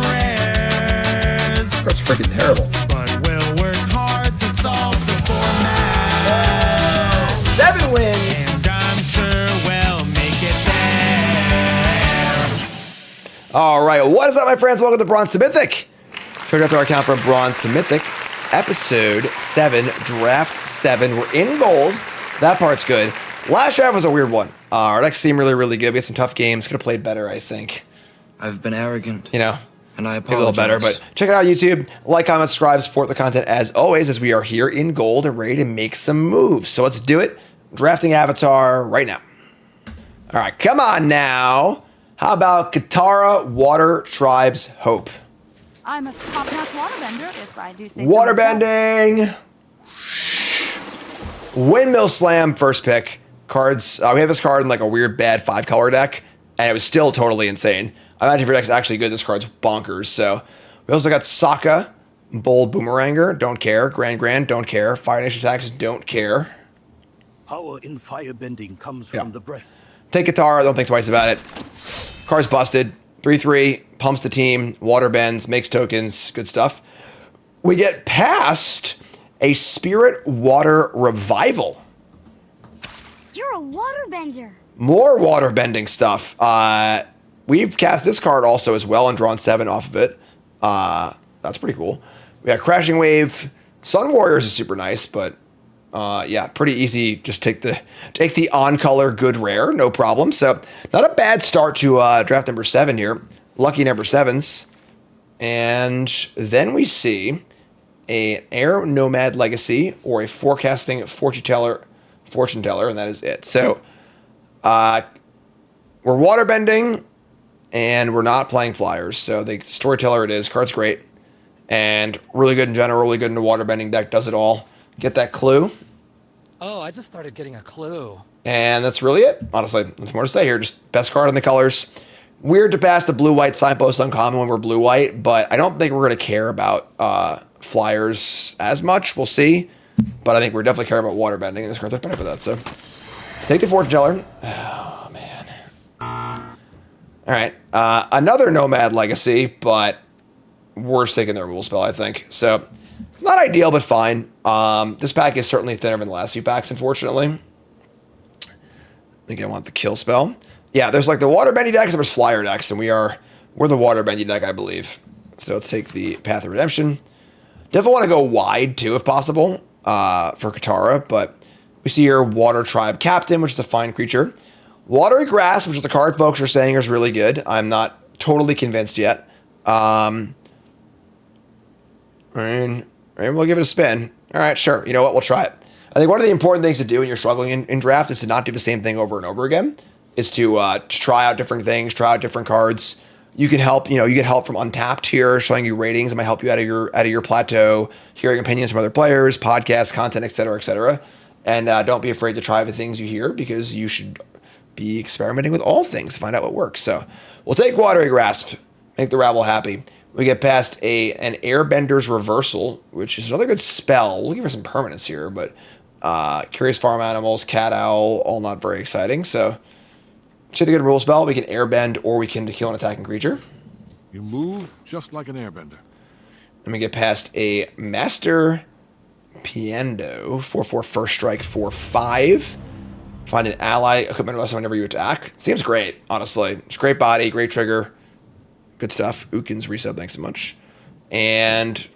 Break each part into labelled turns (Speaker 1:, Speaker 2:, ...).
Speaker 1: rares.
Speaker 2: That's freaking terrible.
Speaker 1: But we'll work hard to solve the format.
Speaker 2: 7 wins.
Speaker 1: And I'm sure we'll make it there.
Speaker 2: All right, what is up, my friends? Welcome to Bronze to Mythic. Check out our account from Bronze to Mythic, episode 7, draft 7. We're in gold. That part's good. Last draft was a weird one. Our decks seemed really good. We had some tough games. Could have played better, I think.
Speaker 3: I've been arrogant.
Speaker 2: You know,
Speaker 3: and I
Speaker 2: maybe a
Speaker 3: apologize.
Speaker 2: little better, but check it out on YouTube. Like, comment, subscribe, support the content as always, as we are here in gold and ready to make some moves. So let's do it. Drafting Avatar right now. All right, come on now. How about Katara, Water Tribe's Hope?
Speaker 4: I'm a top-notch waterbender, if I do say so myself.
Speaker 2: Waterbending. Windmill Slam, first pick. Cards. We have this card in like a weird bad 5-color deck, and it was still totally insane. I imagine if your deck's actually good, this card's bonkers. So we also got Sokka, Bold Boomeranger, don't care. Grand, don't care. Fire Nation attacks, don't care.
Speaker 5: Power in firebending comes from the breath.
Speaker 2: Take Katara, don't think twice about it. Card's busted. 3/3, pumps the team, water bends, makes tokens, good stuff. We get past a Spirit Water Revival.
Speaker 6: You're a waterbender.
Speaker 2: More water bending stuff. We've cast this card also as well and drawn 7 off of it. That's pretty cool. We got Crashing Wave. Sun Warriors is super nice, but yeah, pretty easy. Just take the on color good rare, no problem. So not a bad start to draft number 7 here. Lucky number 7s. And then we see an Air Nomad Legacy or a Forecasting Fortune Teller, and that is it. So we're waterbending and we're not playing flyers. So the Storyteller it is. Card's great. And really good in general, really good in the waterbending deck, does it all. Get that clue.
Speaker 7: Oh, I just started getting a clue.
Speaker 2: And that's really it. Honestly, nothing more to say here. Just best card in the colors. Weird to pass the blue-white signpost uncommon when we're blue-white, but I don't think we're going to care about flyers as much. We'll see. But I think we're definitely care about waterbending, and this card's better for that. So take the Fortune Teller. Oh, man. All right. Another Nomad Legacy, but we're taking the removal spell, I think. So not ideal, but fine. This pack is certainly thinner than the last few packs, unfortunately. I think I want the kill spell. Yeah, there's like the waterbending decks and there's flyer decks, and we're the waterbending deck, I believe. So let's take the Path of Redemption. Definitely want to go wide, too, if possible, for Katara, but we see here Water Tribe Captain, which is a fine creature. Watery Grass, which is the card folks are saying is really good. I'm not totally convinced yet. And we'll give it a spin. All right, sure. You know what? We'll try it. I think one of the important things to do when you're struggling in draft is to not do the same thing over and over again. Is to try out different things, try out different cards. You can help. You get help from Untapped here, showing you ratings. It might help you out of your plateau, hearing opinions from other players, podcasts, content, etc., etc. And don't be afraid to try the things you hear, because you should be experimenting with all things to find out what works. So we'll take Watery Grasp, make the rabble happy. We get past an Airbender's Reversal, which is another good spell. We'll give her some permanents here, but Curious Farm Animals, Cat Owl, all not very exciting. So take the good rule spell. We can airbend or we can kill an attacking creature.
Speaker 8: You move just like an airbender.
Speaker 2: Then we get past a Master Piendo, 4/4 first strike, 4/5. Find an ally equipment lesson whenever you attack. Seems great, honestly. It's great body, great trigger. Good stuff. Ukin's resub, thanks so much. And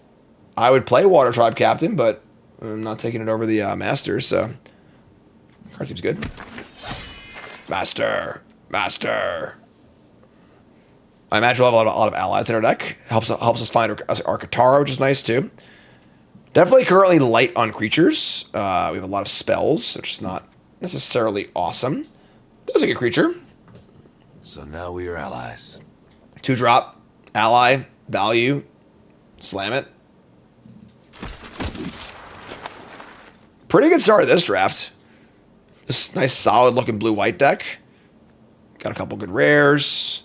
Speaker 2: I would play Water Tribe Captain, but I'm not taking it over the Master, so card seems good. Master. I imagine we'll have a lot of allies in our deck. Helps us find our Katara, which is nice too. Definitely currently light on creatures. We have a lot of spells, which is not necessarily awesome. That's a good creature.
Speaker 9: So now we are allies.
Speaker 2: 2-drop, ally, value, slam it. Pretty good start of this draft. This nice solid looking blue-white deck. Got a couple good rares.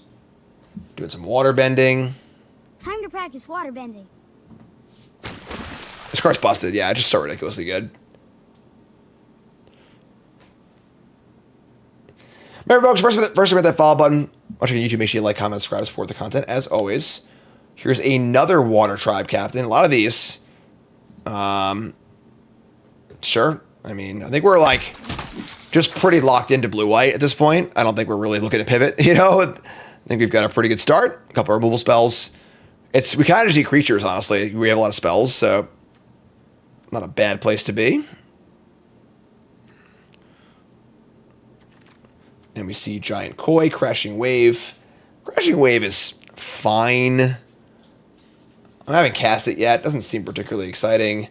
Speaker 2: Doing some water bending.
Speaker 6: Time to practice waterbending.
Speaker 2: This card's busted. Yeah, just so ridiculously good. Remember, folks, first hit that follow button. Watching on YouTube, make sure you like, comment, subscribe, support the content. As always, Here's another Water Tribe Captain. A lot of these. Sure. I mean, I think we're like just pretty locked into blue-white at this point. I don't think we're really looking to pivot, you know? I think we've got a pretty good start. A couple of removal spells. We kind of just need creatures, honestly. We have a lot of spells, so not a bad place to be. And we see Giant Koi, Crashing Wave. Crashing Wave is fine. I haven't cast it yet. Doesn't seem particularly exciting.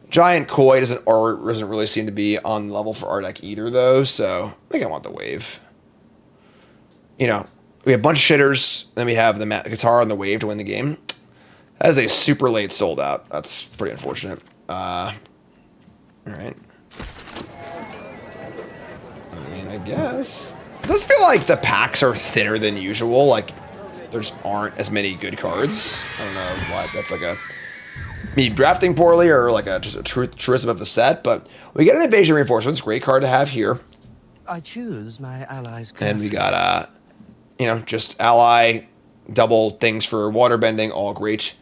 Speaker 2: Giant Koi doesn't really seem to be on level for our deck either, though. So I think I want the wave. You know, we have a bunch of shitters. Then we have the guitar on the wave to win the game. That is a super late sold out. That's pretty unfortunate. All right. I mean, I guess it does feel like the packs are thinner than usual. Like there just aren't as many good cards. I don't know why. That's like me drafting poorly or like just a truism of the set. But we get an Invasion Reinforcements. Great card to have here.
Speaker 3: I choose my allies carefully.
Speaker 2: And we got you know, just ally double things for waterbending. All great.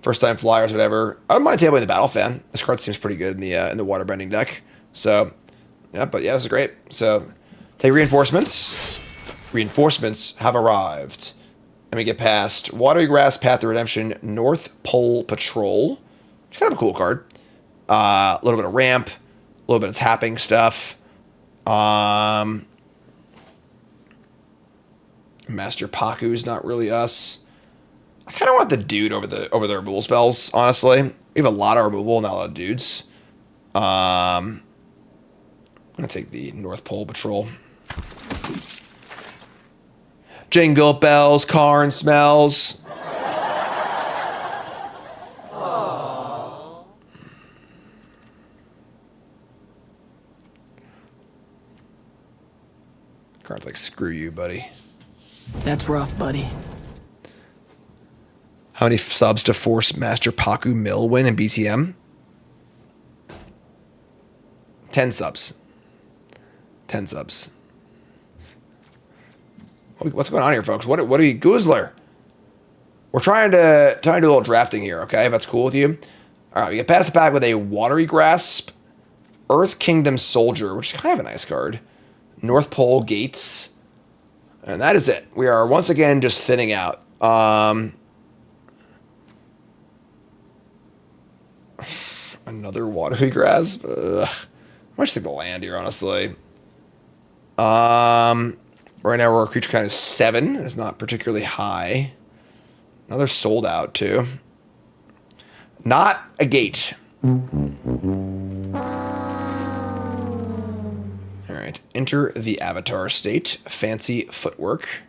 Speaker 2: First time flyers, whatever. I don't mind tabling the Battle Fan. This card seems pretty good in the waterbending deck. So yeah, but yeah, this is great. So take reinforcements. Reinforcements have arrived. And we get past Watery Grass, Path of Redemption, North Pole Patrol. Which is kind of a cool card. A little bit of ramp, a little bit of tapping stuff. Master Paku's not really us. I kind of want the dude over the removal spells, honestly. We have a lot of removal, not a lot of dudes. I'm going to take the North Pole Patrol. Jingle bells, Karn smells. Karn's like, screw you, buddy.
Speaker 3: That's rough, buddy.
Speaker 2: How many subs to force Master Paku Mill win in BTM? 10 subs. 10 subs. What's going on here, folks? What are we, Goozler? We're trying to do a little drafting here, okay? If that's cool with you. All right, we get past the pack with a Watery Grasp, Earth Kingdom Soldier, which is kind of a nice card. North Pole Gates. And that is it. We are once again just thinning out. Another Watery Grasp. Ugh. I might take the land here, honestly. Right now, our creature count is 7. It's not particularly high. Another sold out, too. Not a gate. All right. Enter the Avatar state. Fancy footwork.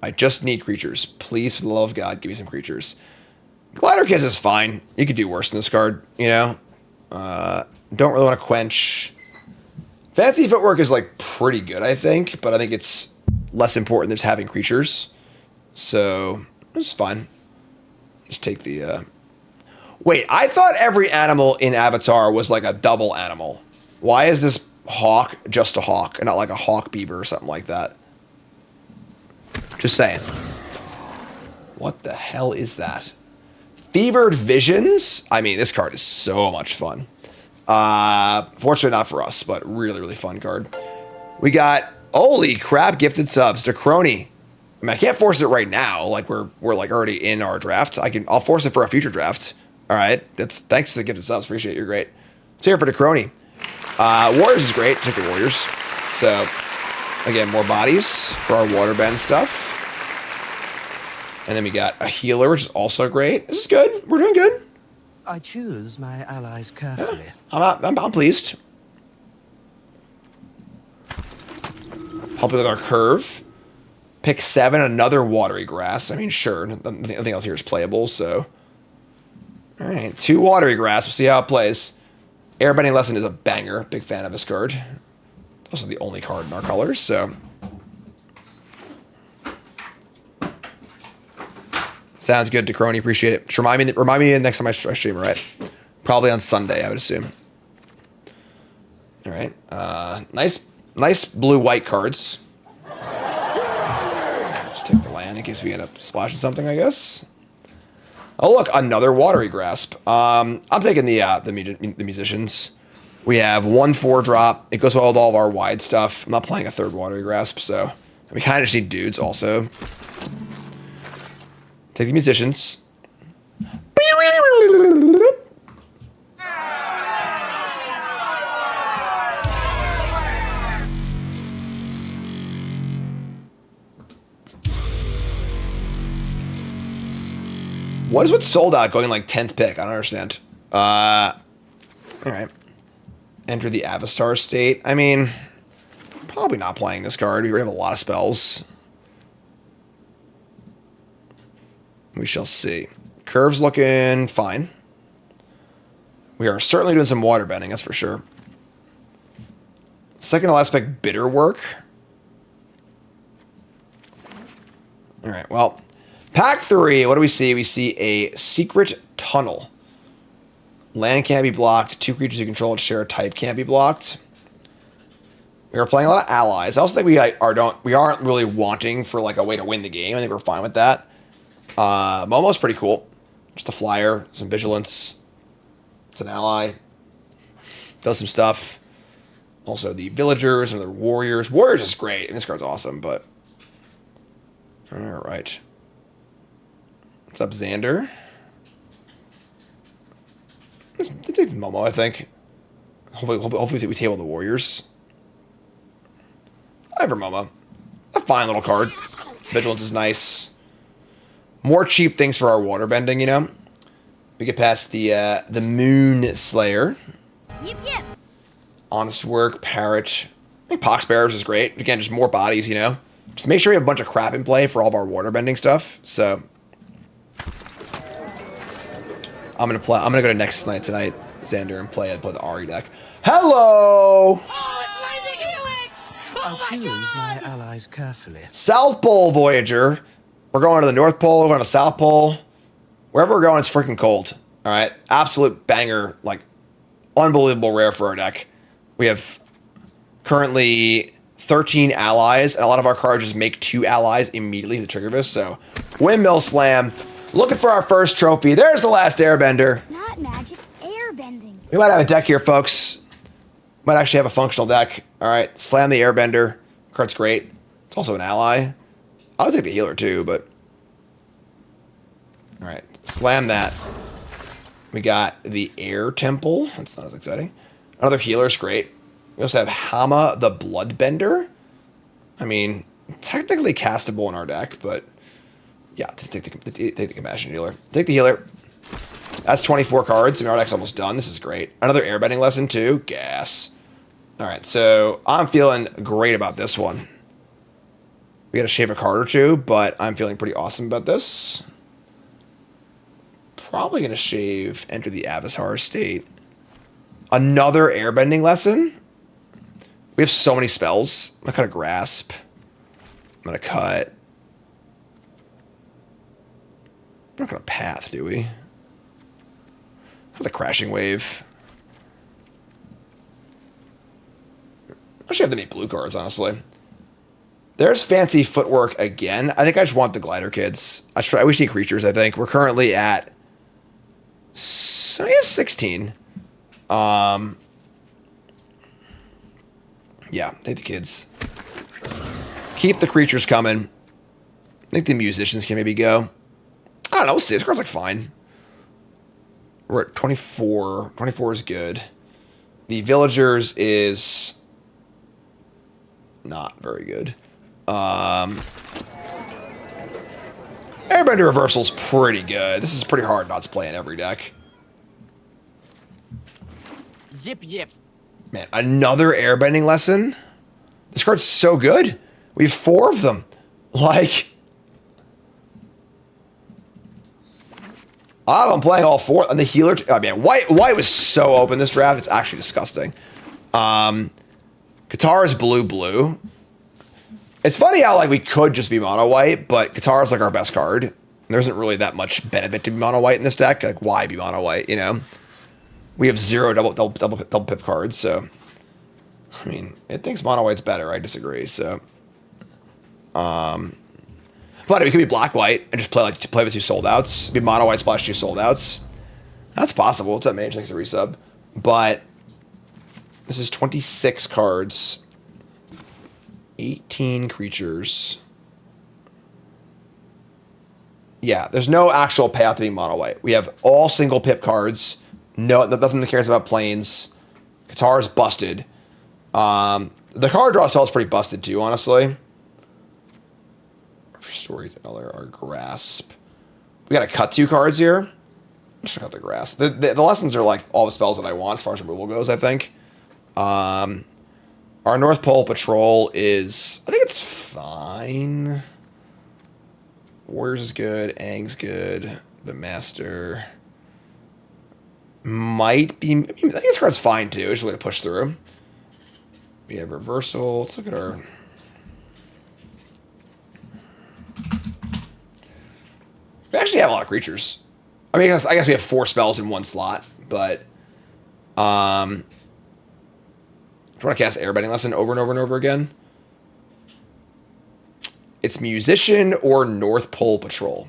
Speaker 2: I just need creatures. Please, for the love of God, give me some creatures. Glider Kiss is fine. You could do worse than this card, you know? Don't really want to quench. Fancy Footwork is like pretty good, I think, but I think it's less important than just having creatures. So this is fine. Just take the Wait, I thought every animal in Avatar was like a double animal. Why is this hawk just a hawk and not like a hawk beaver or something like that? Just saying. What the hell is that? Fevered Visions? I mean, this card is so much fun. Fortunately not for us, but really, really fun card. We got, holy crap, gifted subs to Crony. I mean, I can't force it right now. Like we're like already in our draft. I'll force it for a future draft. All right. Thanks to the gifted subs. Appreciate it. You're great. It's here for the Crony. Warriors is great. Take the Warriors. So again, more bodies for our waterbend stuff. And then we got a healer, which is also great. This is good. We're doing good.
Speaker 3: I choose my allies carefully.
Speaker 2: Yeah, I'm pleased. Helping with our curve. Pick 7, another Watery Grass. I mean, sure. Nothing else here is playable, so. All right, 2 Watery Grass. We'll see how it plays. Airbending Lesson is a banger. Big fan of this card. It's also the only card in our colors, so. Sounds good, Decrony. Appreciate it. Just remind me next time I stream, all right? Probably on Sunday, I would assume. All right. Nice blue-white cards. Just take the land in case we end up splashing something, I guess. Oh look, another watery grasp. I'm taking the musicians. We have 1/4 drop. It goes well with all of our wide stuff. I'm not playing a third watery grasp, so we kind of just need dudes also. Take the musicians. What is with sold out going like 10th pick? I don't understand. All right. Enter the Avatar state. I mean, probably not playing this card. We already have a lot of spells. We shall see. Curve's looking fine. We are certainly doing some water bending, that's for sure. Second to last pick, bitter work. All right, well, pack 3, what do we see? We see a secret tunnel. Land can't be blocked. 2 creatures you control and share a type can't be blocked. We are playing a lot of allies. I also think we aren't really wanting for like a way to win the game. I think we're fine with that. Momo's pretty cool. Just a flyer, some vigilance. It's an ally. Does some stuff. Also the villagers and the warriors. Warriors is great, and this card's awesome, but alright. What's up, Xander? Let's take Momo, I think. Hopefully we table the warriors. I have Momo. A fine little card. Vigilance is nice. More cheap things for our water bending, you know. We get past the Moon Slayer.
Speaker 6: Yip yip.
Speaker 2: Honest Work, Parrot. I think Pox Bearers is great. Again, just more bodies, you know. Just make sure we have a bunch of crap in play for all of our water bending stuff. So I'm gonna go to next night tonight, Xander, and play the Ari deck. Hello!
Speaker 3: I choose my allies carefully.
Speaker 2: South Pole Voyager. We're going to the North Pole, we're going to South Pole. Wherever we're going, it's freaking cold. Alright? Absolute banger, like unbelievable rare for our deck. We have currently 13 allies, and a lot of our cards just make 2 allies immediately to trigger this. So, Windmill Slam. Looking for our first trophy. There's the Last Airbender.
Speaker 6: Not magic, airbending.
Speaker 2: We might have a deck here, folks. Might actually have a functional deck. Alright, Slam the Airbender. Card's great. It's also an ally. I would take the healer too, but alright, slam that. We got the Air Temple. That's not as exciting. Another healer's great. We also have Hama the Bloodbender. I mean, technically castable in our deck, but yeah, just take the Compassion Healer. Take the healer. That's 24 cards, and our deck's almost done. This is great. Another airbending lesson too. Gas. Alright, so I'm feeling great about this one. We gotta shave a card or two, but I'm feeling pretty awesome about this. Probably gonna shave Enter the Avatar state. Another airbending lesson. We have so many spells. I'm gonna cut a Grasp. I'm gonna cut. We're not gonna Path, do we? Cut the Crashing Wave. I should have the many blue cards, honestly. There's Fancy Footwork again. I think I just want the Glider Kids. I wish need creatures, I think. We're currently at 16. Yeah, take the kids. Keep the creatures coming. I think the musicians can maybe go. I don't know, we'll see. This card's like fine. We're at 24. 24 is good. The Villagers is not very good. Airbender Reversal's pretty good. This is pretty hard not to play in every deck.
Speaker 10: Yip yips.
Speaker 2: Man, another airbending lesson? This card's so good. We have 4 of them. Like, I'm playing all 4. And the healer, oh man, white was so open this draft. It's actually disgusting. Katara's blue. It's funny how like we could just be mono white, but Katara's like our best card. There isn't really that much benefit to be mono white in this deck. Like, why be mono white? You know, we have 0 double pip cards. So, I mean, it thinks mono white's better. I disagree. So, But it could be black-white and just play with 2 sold outs. Be mono-white splash 2 sold outs. That's possible. It's that mage, thanks to resub. But this is 26 cards. 18 creatures. Yeah, there's no actual payout to being mono-white. We have all single pip cards. No, nothing that cares about planes. Qatar's busted. The card draw spell is pretty busted too, honestly. Storyteller, our grasp. We got to cut 2 cards here. I'm just gonna cut the grasp. The lessons are like all the spells that I want as far as removal goes, I think. Our North Pole Patrol is, I think it's fine. Warriors is good. Aang's good. The Master might be, I think this card's fine too. It's just a way to push through. We have Reversal. Let's look at our... We actually have a lot of creatures. I mean, I guess we have 4 spells in 1 slot, but... Do you want to cast Airbending Lesson over and over and over again? It's Musician or North Pole Patrol.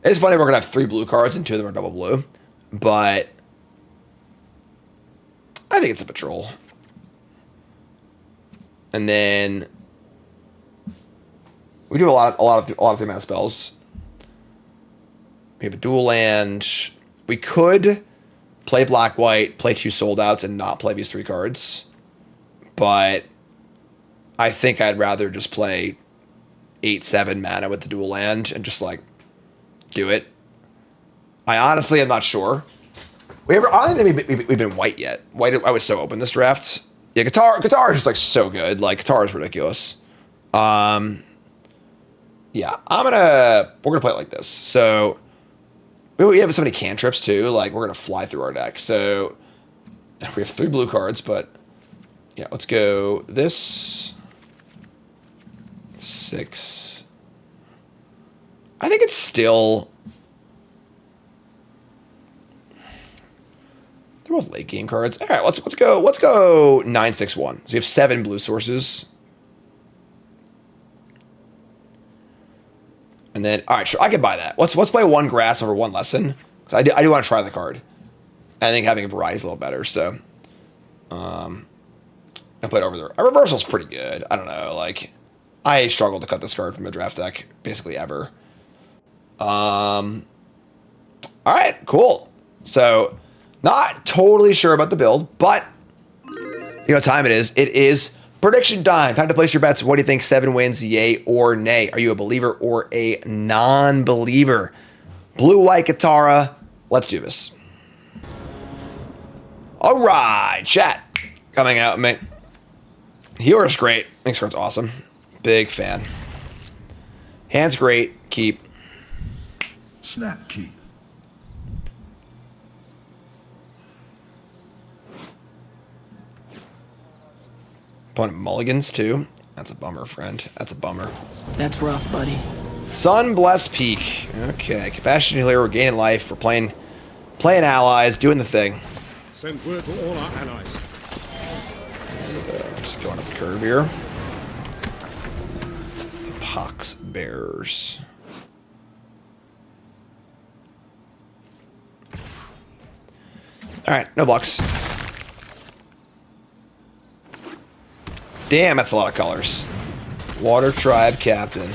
Speaker 2: It's funny, we're going to have 3 blue cards and 2 of them are double blue, but... I think it's a Patrol. And then... We do a lot of 3-mana spells. We have a dual land. We could play black-white, play 2 sold outs, and not play these 3 cards. But I think I'd rather just play 8-7 mana with the dual land and just like do it. I honestly am not sure. I don't think we've been white yet. White, I was so open this draft. Yeah, Qatar is just like so good. Like Qatar is ridiculous. Yeah, we're gonna play it like this. So we have so many cantrips too. Like we're gonna fly through our deck. So we have 3 blue cards, but yeah, let's go this 6. I think it's still. They're both late game cards. All right, let's go 9-6-1. So you have 7 blue sources. And then, all right, sure, I can buy that. Let's play 1 grass over 1 lesson. I do want to try the card. I think having a variety is a little better. So, I play it over there. Our reversal's pretty good. I don't know. Like, I struggle to cut this card from a draft deck basically ever. All right, cool. So, not totally sure about the build, but you know what time it is. It is prediction time. Time to place your bets. What do you think? 7 wins, yay or nay? Are you a believer or a non-believer? Blue-white Katara. Let's do this. All right, chat. Coming out, mate. Healer's great. This card's awesome. Big fan. Hand's great. Keep.
Speaker 8: Snap keep.
Speaker 2: Opponent mulligans too. That's a bummer, friend. That's a bummer.
Speaker 11: That's rough, buddy.
Speaker 2: Sun Bless Peak. Okay, Compassion Healer, we're gaining life. We're playing allies, doing the thing.
Speaker 8: Send word to all our allies.
Speaker 2: Just going up the curve here. The Pox Bears. Alright, no blocks. Damn, that's a lot of colors. Water Tribe Captain.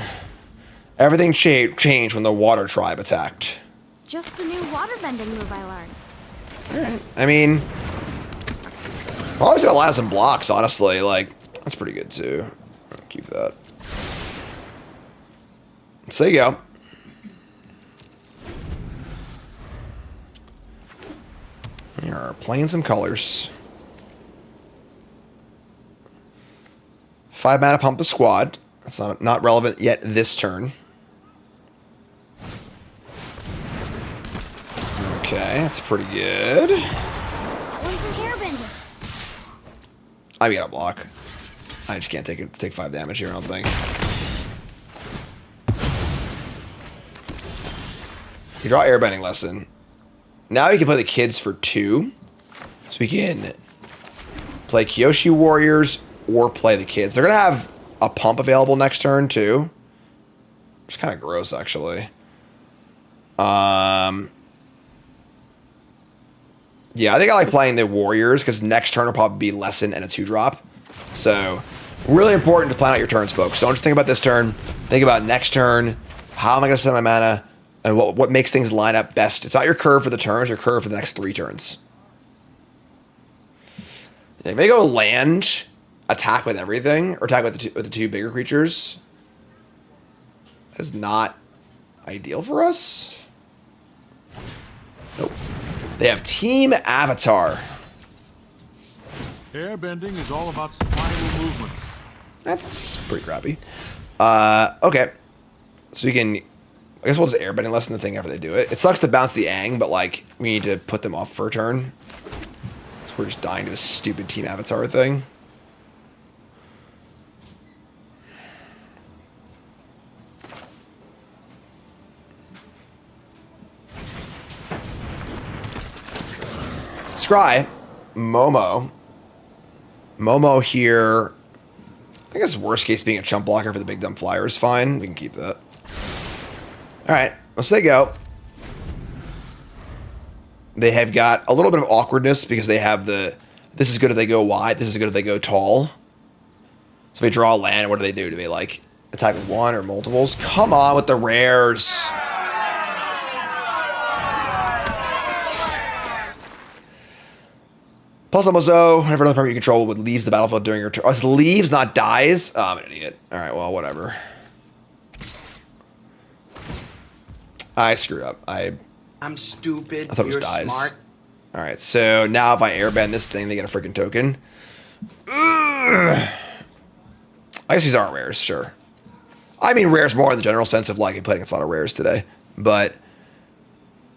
Speaker 2: Everything changed when the Water Tribe attacked.
Speaker 6: Just a new waterbending move I learned.
Speaker 2: Alright, I mean... We're always gonna land some blocks, honestly. Like, that's pretty good, too. I'll keep that. So there you go. We are playing some colors. 5 mana pump the squad. That's not relevant yet this turn. Okay, that's pretty good.
Speaker 6: When's an airbender?
Speaker 2: I got a block. I just can't take 5 damage here, I don't think. You draw Airbending Lesson. Now you can play the kids for 2. So we can play Kyoshi Warriors or play the kids. They're going to have a pump available next turn, too. It's kind of gross, actually. Yeah, I think I like playing the Warriors because next turn will probably be Lesson and a 2-drop. So, really important to plan out your turns, folks. Don't just think about this turn. Think about next turn. How am I going to set my mana? And what makes things line up best. It's not your curve for the turns, your curve for the next 3 turns. They may go land, attack with everything, or attack with the two bigger creatures. That is not ideal for us. Nope. They have Team Avatar.
Speaker 8: Airbending is all about spiral movements.
Speaker 2: That's pretty crappy. Okay. So we can... I guess we'll just airbending lesson the thing after they do it. It sucks to bounce the Aang, but like, we need to put them off for a turn. So we're just dying to this stupid Team Avatar thing. Scry, Momo here. I guess worst case being a chump blocker for the big dumb flyer is fine. We can keep that. All right, let's say go. They have got a little bit of awkwardness because they have the. This is good if they go wide. This is good if they go tall. So they draw a land. What do? Do they like attack with one or multiples? Come on with the rares. Plus almost whenever another permanent you control would leaves the battlefield during your turn. Oh, it's leaves, not dies? Oh, I'm an idiot. Alright, well, whatever. I screwed up.
Speaker 3: I'm stupid.
Speaker 2: I thought it was
Speaker 3: You're
Speaker 2: dies.
Speaker 3: smart.
Speaker 2: Alright, so now if I airbend this thing, they get a freaking token. Ugh. I guess these aren't rares, sure. I mean rares more in the general sense of like we played against a lot of rares today. But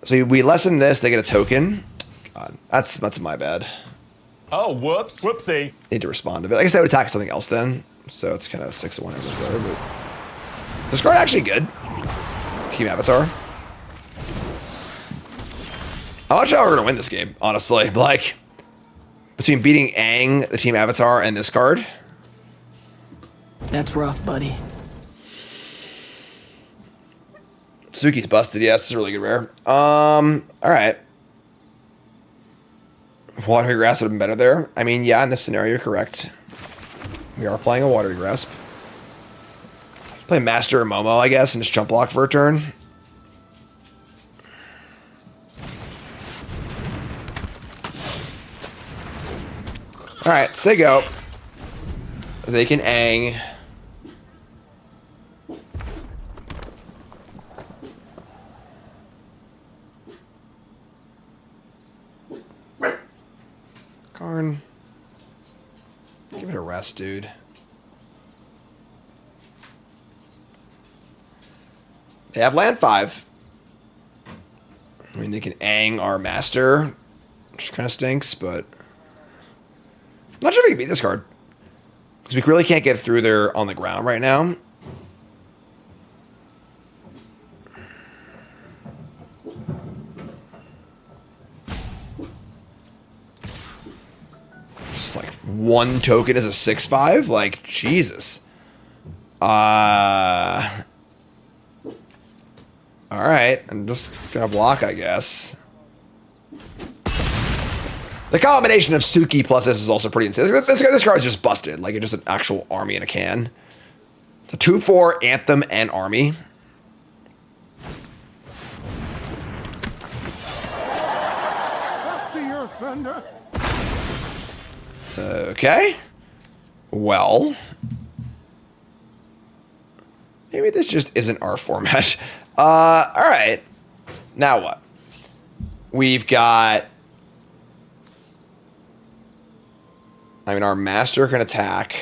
Speaker 2: so we lessen this, they get a token. God, that's my bad.
Speaker 11: Oh, whoops. Whoopsie.
Speaker 2: Need to respond to it. I guess they would attack something else then. So it's kind of 6-1 everywhere, but this card actually good. Team Avatar. I'm not sure how we're gonna win this game, honestly. Like between beating Aang, the Team Avatar, and this card.
Speaker 3: That's rough, buddy.
Speaker 2: Suki's busted, yeah, this is a really good rare. Alright. Watery Grasp would have been better there. I mean, yeah, in this scenario, you're correct. We are playing a Watery Grasp. Play Master or Momo, I guess, and just jump block for a turn. Alright, say go. They can Aang. Karn. Give it a rest, dude. They have land 5. I mean, they can Aang our master, which kind of stinks, but I'm not sure if we can beat this card. Because we really can't get through there on the ground right now. Just like one token is a 6/5? Like, Jesus. Alright, I'm just gonna block, I guess. The combination of Suki plus this is also pretty insane. This card is just busted. Like, it's just an actual army in a can. It's a 2/4 Anthem and Army.
Speaker 8: That's the Earthbender.
Speaker 2: Okay. Well. Maybe this just isn't our format. Alright. Now what? We've got... I mean, our master can attack.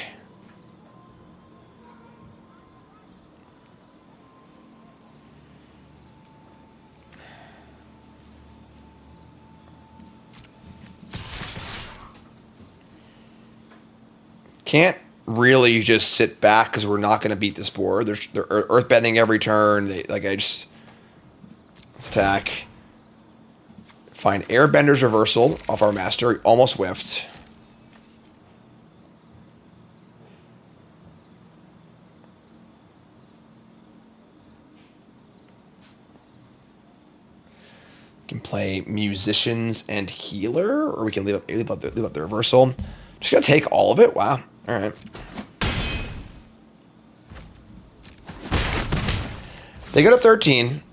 Speaker 2: Can't really just sit back because we're not going to beat this board. They're earthbending every turn. Let's attack. Find Airbender's reversal off our master. Almost whiffed. Can play musicians and healer, or we can leave up the reversal. Just gonna take all of it. Wow. All right. They go to 13.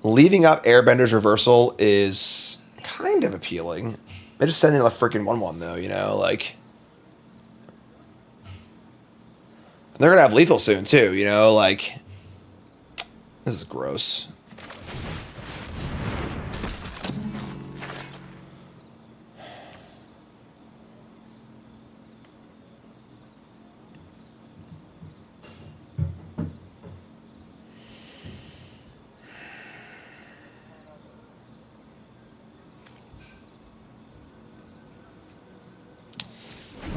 Speaker 2: Leaving up Airbender's reversal is kind of appealing. They're just sending a freaking 1/1 though, you know, like. And they're gonna have lethal soon too, you know, like. This is gross.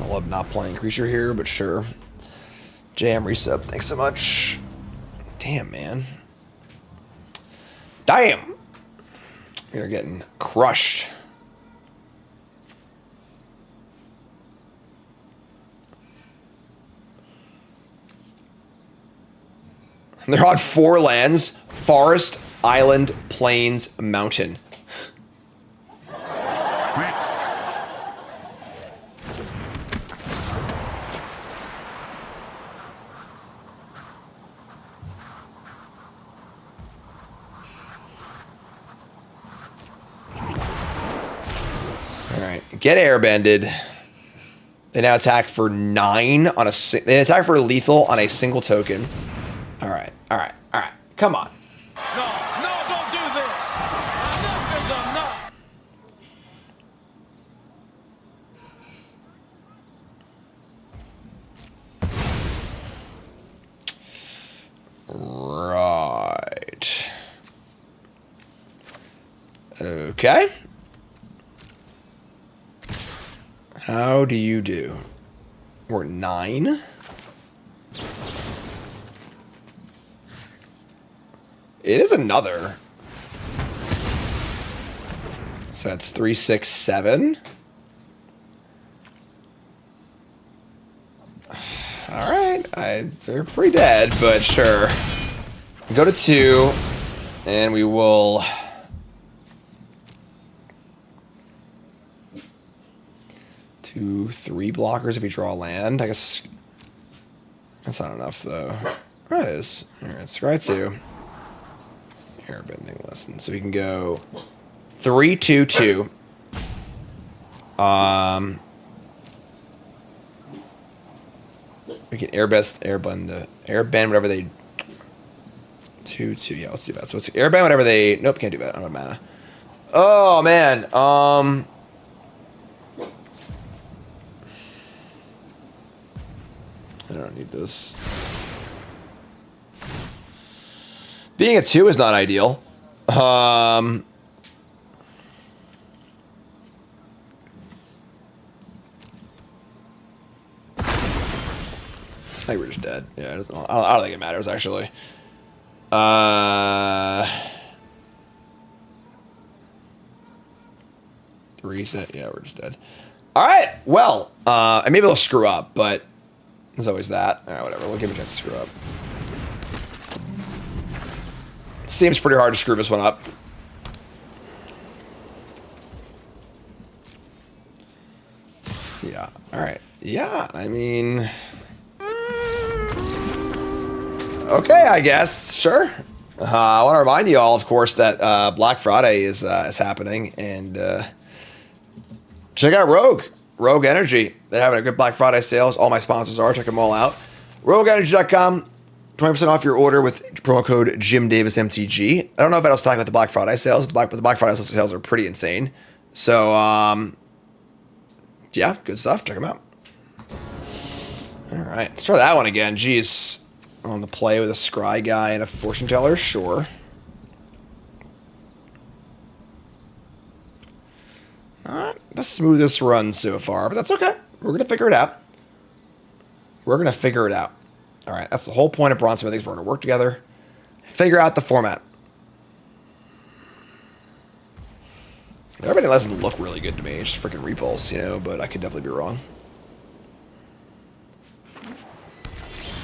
Speaker 2: I love not playing creature here, but sure. Jam resub, thanks so much. Damn, man. Damn! You're getting crushed. They're on 4 lands: forest, island, plains, mountain. Get airbended. They now attack for 9 on a. They attack for lethal on a single token. All right, all right, all right. Come on.
Speaker 1: No, don't do this. Enough is enough.
Speaker 2: Right. Okay. How do you do? We're 9. It is another. So that's 3, 6, 7. All right, they're pretty dead, but sure. Go to 2, and we will. 2, 3 blockers if we draw land. I guess that's not enough though. That is. All right, scry 2. Airbending lesson. So we can go 3, 2, 2. We can airbend whatever they. 2, 2. Yeah, let's do that. So it's airbend whatever they. Nope, can't do that. I don't have mana. Oh man. I don't need this. Being a 2 is not ideal. I think we're just dead. Yeah, it doesn't, I don't think it matters actually. Reset. Yeah, we're just dead. All right. Well, and maybe they'll screw up, but there's always that. All right, whatever. We'll give it a chance to screw up. Seems pretty hard to screw this one up. Yeah. All right. Yeah. I mean. Okay, I guess. Sure. I want to remind you all, of course, that Black Friday is happening, and check out Rogue Energy. They're having a good Black Friday sales. All my sponsors are. Check them all out. RogueEnergy.com. 20% off your order with promo code JimDavisMTG. I don't know if that'll stack with the Black Friday sales, but the Black Friday sales are pretty insane. So, yeah, good stuff. Check them out. All right, let's try that one again. Jeez. On the play with a scry guy and a fortune teller, sure. Not the smoothest run so far, but that's okay. We're going to figure it out. We're going to figure it out. All right, that's the whole point of Bronze Mythics. We're going to work together, figure out the format. Everybody doesn't look really good to me. It's just freaking repulse, you know, but I could definitely be wrong.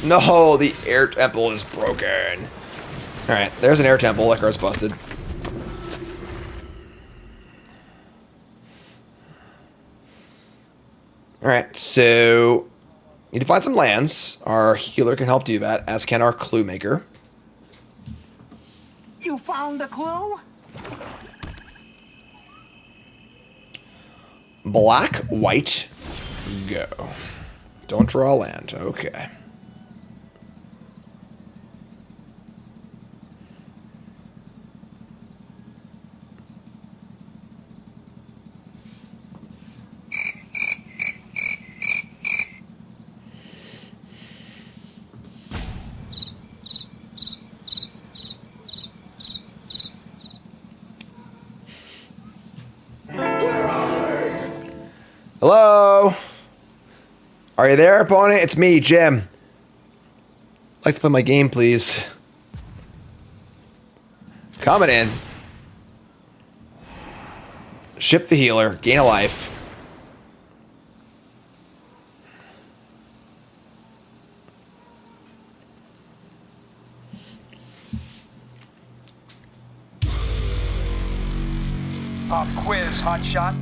Speaker 2: No, the air temple is broken. Alright, there's an air temple. That card's busted. Alright, so need to find some lands. Our healer can help do that, as can our clue maker.
Speaker 10: You found a clue?
Speaker 2: Black, white, go. Don't draw a land. Okay. Hello? Are you there, opponent? It's me, Jim. I'd like to play my game, please. Coming in. Ship the healer. Gain a life.
Speaker 3: Pop quiz, hotshot.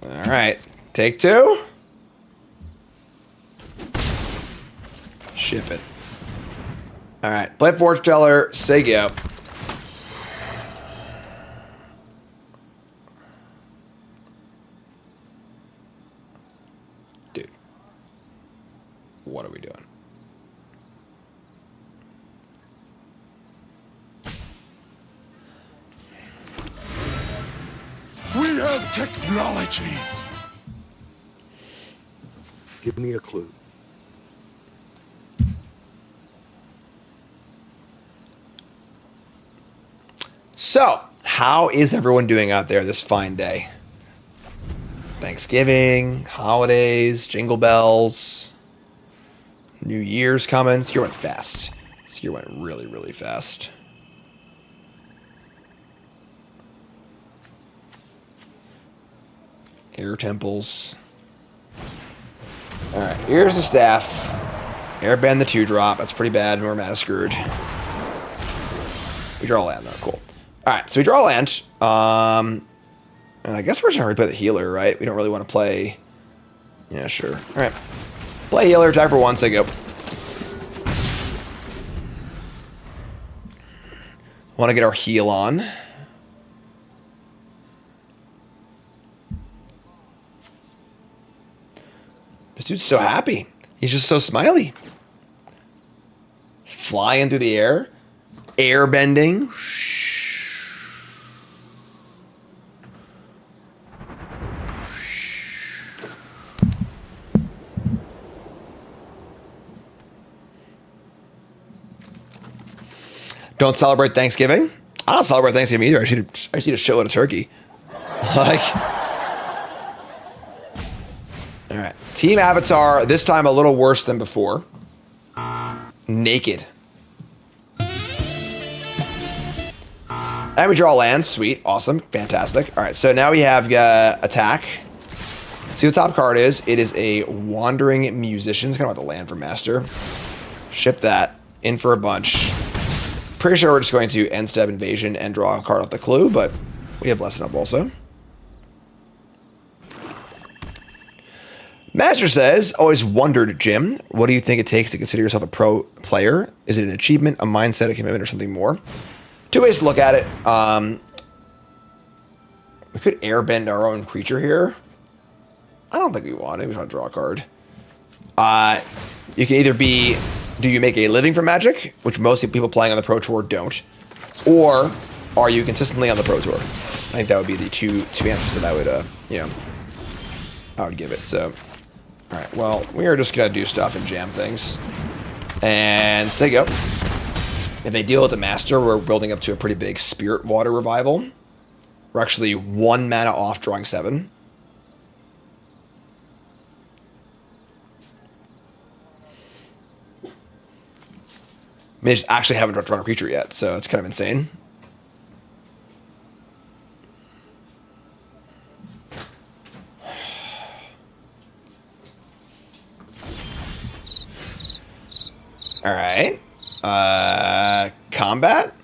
Speaker 2: All right. Take two. Ship it. All right. Play Fortune Teller. Say go. Dude. What are we doing?
Speaker 8: We have technology.
Speaker 5: Give me a clue.
Speaker 2: So, how is everyone doing out there this fine day? Thanksgiving, holidays, jingle bells, New Year's coming. This year went fast. This year went really, really fast. Air temples. Alright, here's the staff. Airbend the 2-drop. That's pretty bad. We're mana screwed. We draw a land though. Cool. Alright, so we draw a land. And I guess we're just going to replay the healer, right? We don't really want to play... Yeah, sure. Alright. Play healer. Attack for 1. Say go. Want to get our heal on. This dude's so happy. He's just so smiley. Flying through the air. Air bending. Don't celebrate Thanksgiving. I don't celebrate Thanksgiving either. I should eat a shitload of turkey. Like... Alright. Team Avatar, this time a little worse than before. Naked. And we draw land. Sweet. Awesome. Fantastic. Alright, so now we have attack. See what the top card is. It is a Wandering Musician. It's kind of like the land for Master. Ship that. In for a bunch. Pretty sure we're just going to end step Invasion and draw a card off the clue, but we have Lesson Up also. Master says, always wondered, Jim, what do you think it takes to consider yourself a pro player? Is it an achievement, a mindset, a commitment, or something more? Two ways to look at it. We could airbend our own creature here. I don't think we want it. We just want to draw a card. You can either be, do you make a living from Magic, which most people playing on the Pro Tour don't, or are you consistently on the Pro Tour? I think that would be the two answers that I would, I would give it. So, all right. Well, we are just gonna do stuff and jam things, and say go. If they deal with the Master, we're building up to a pretty big Spirit Water Revival. We're actually 1 mana off drawing 7. I mean, I just actually haven't drawn a creature yet, so it's kind of insane. All right. combat?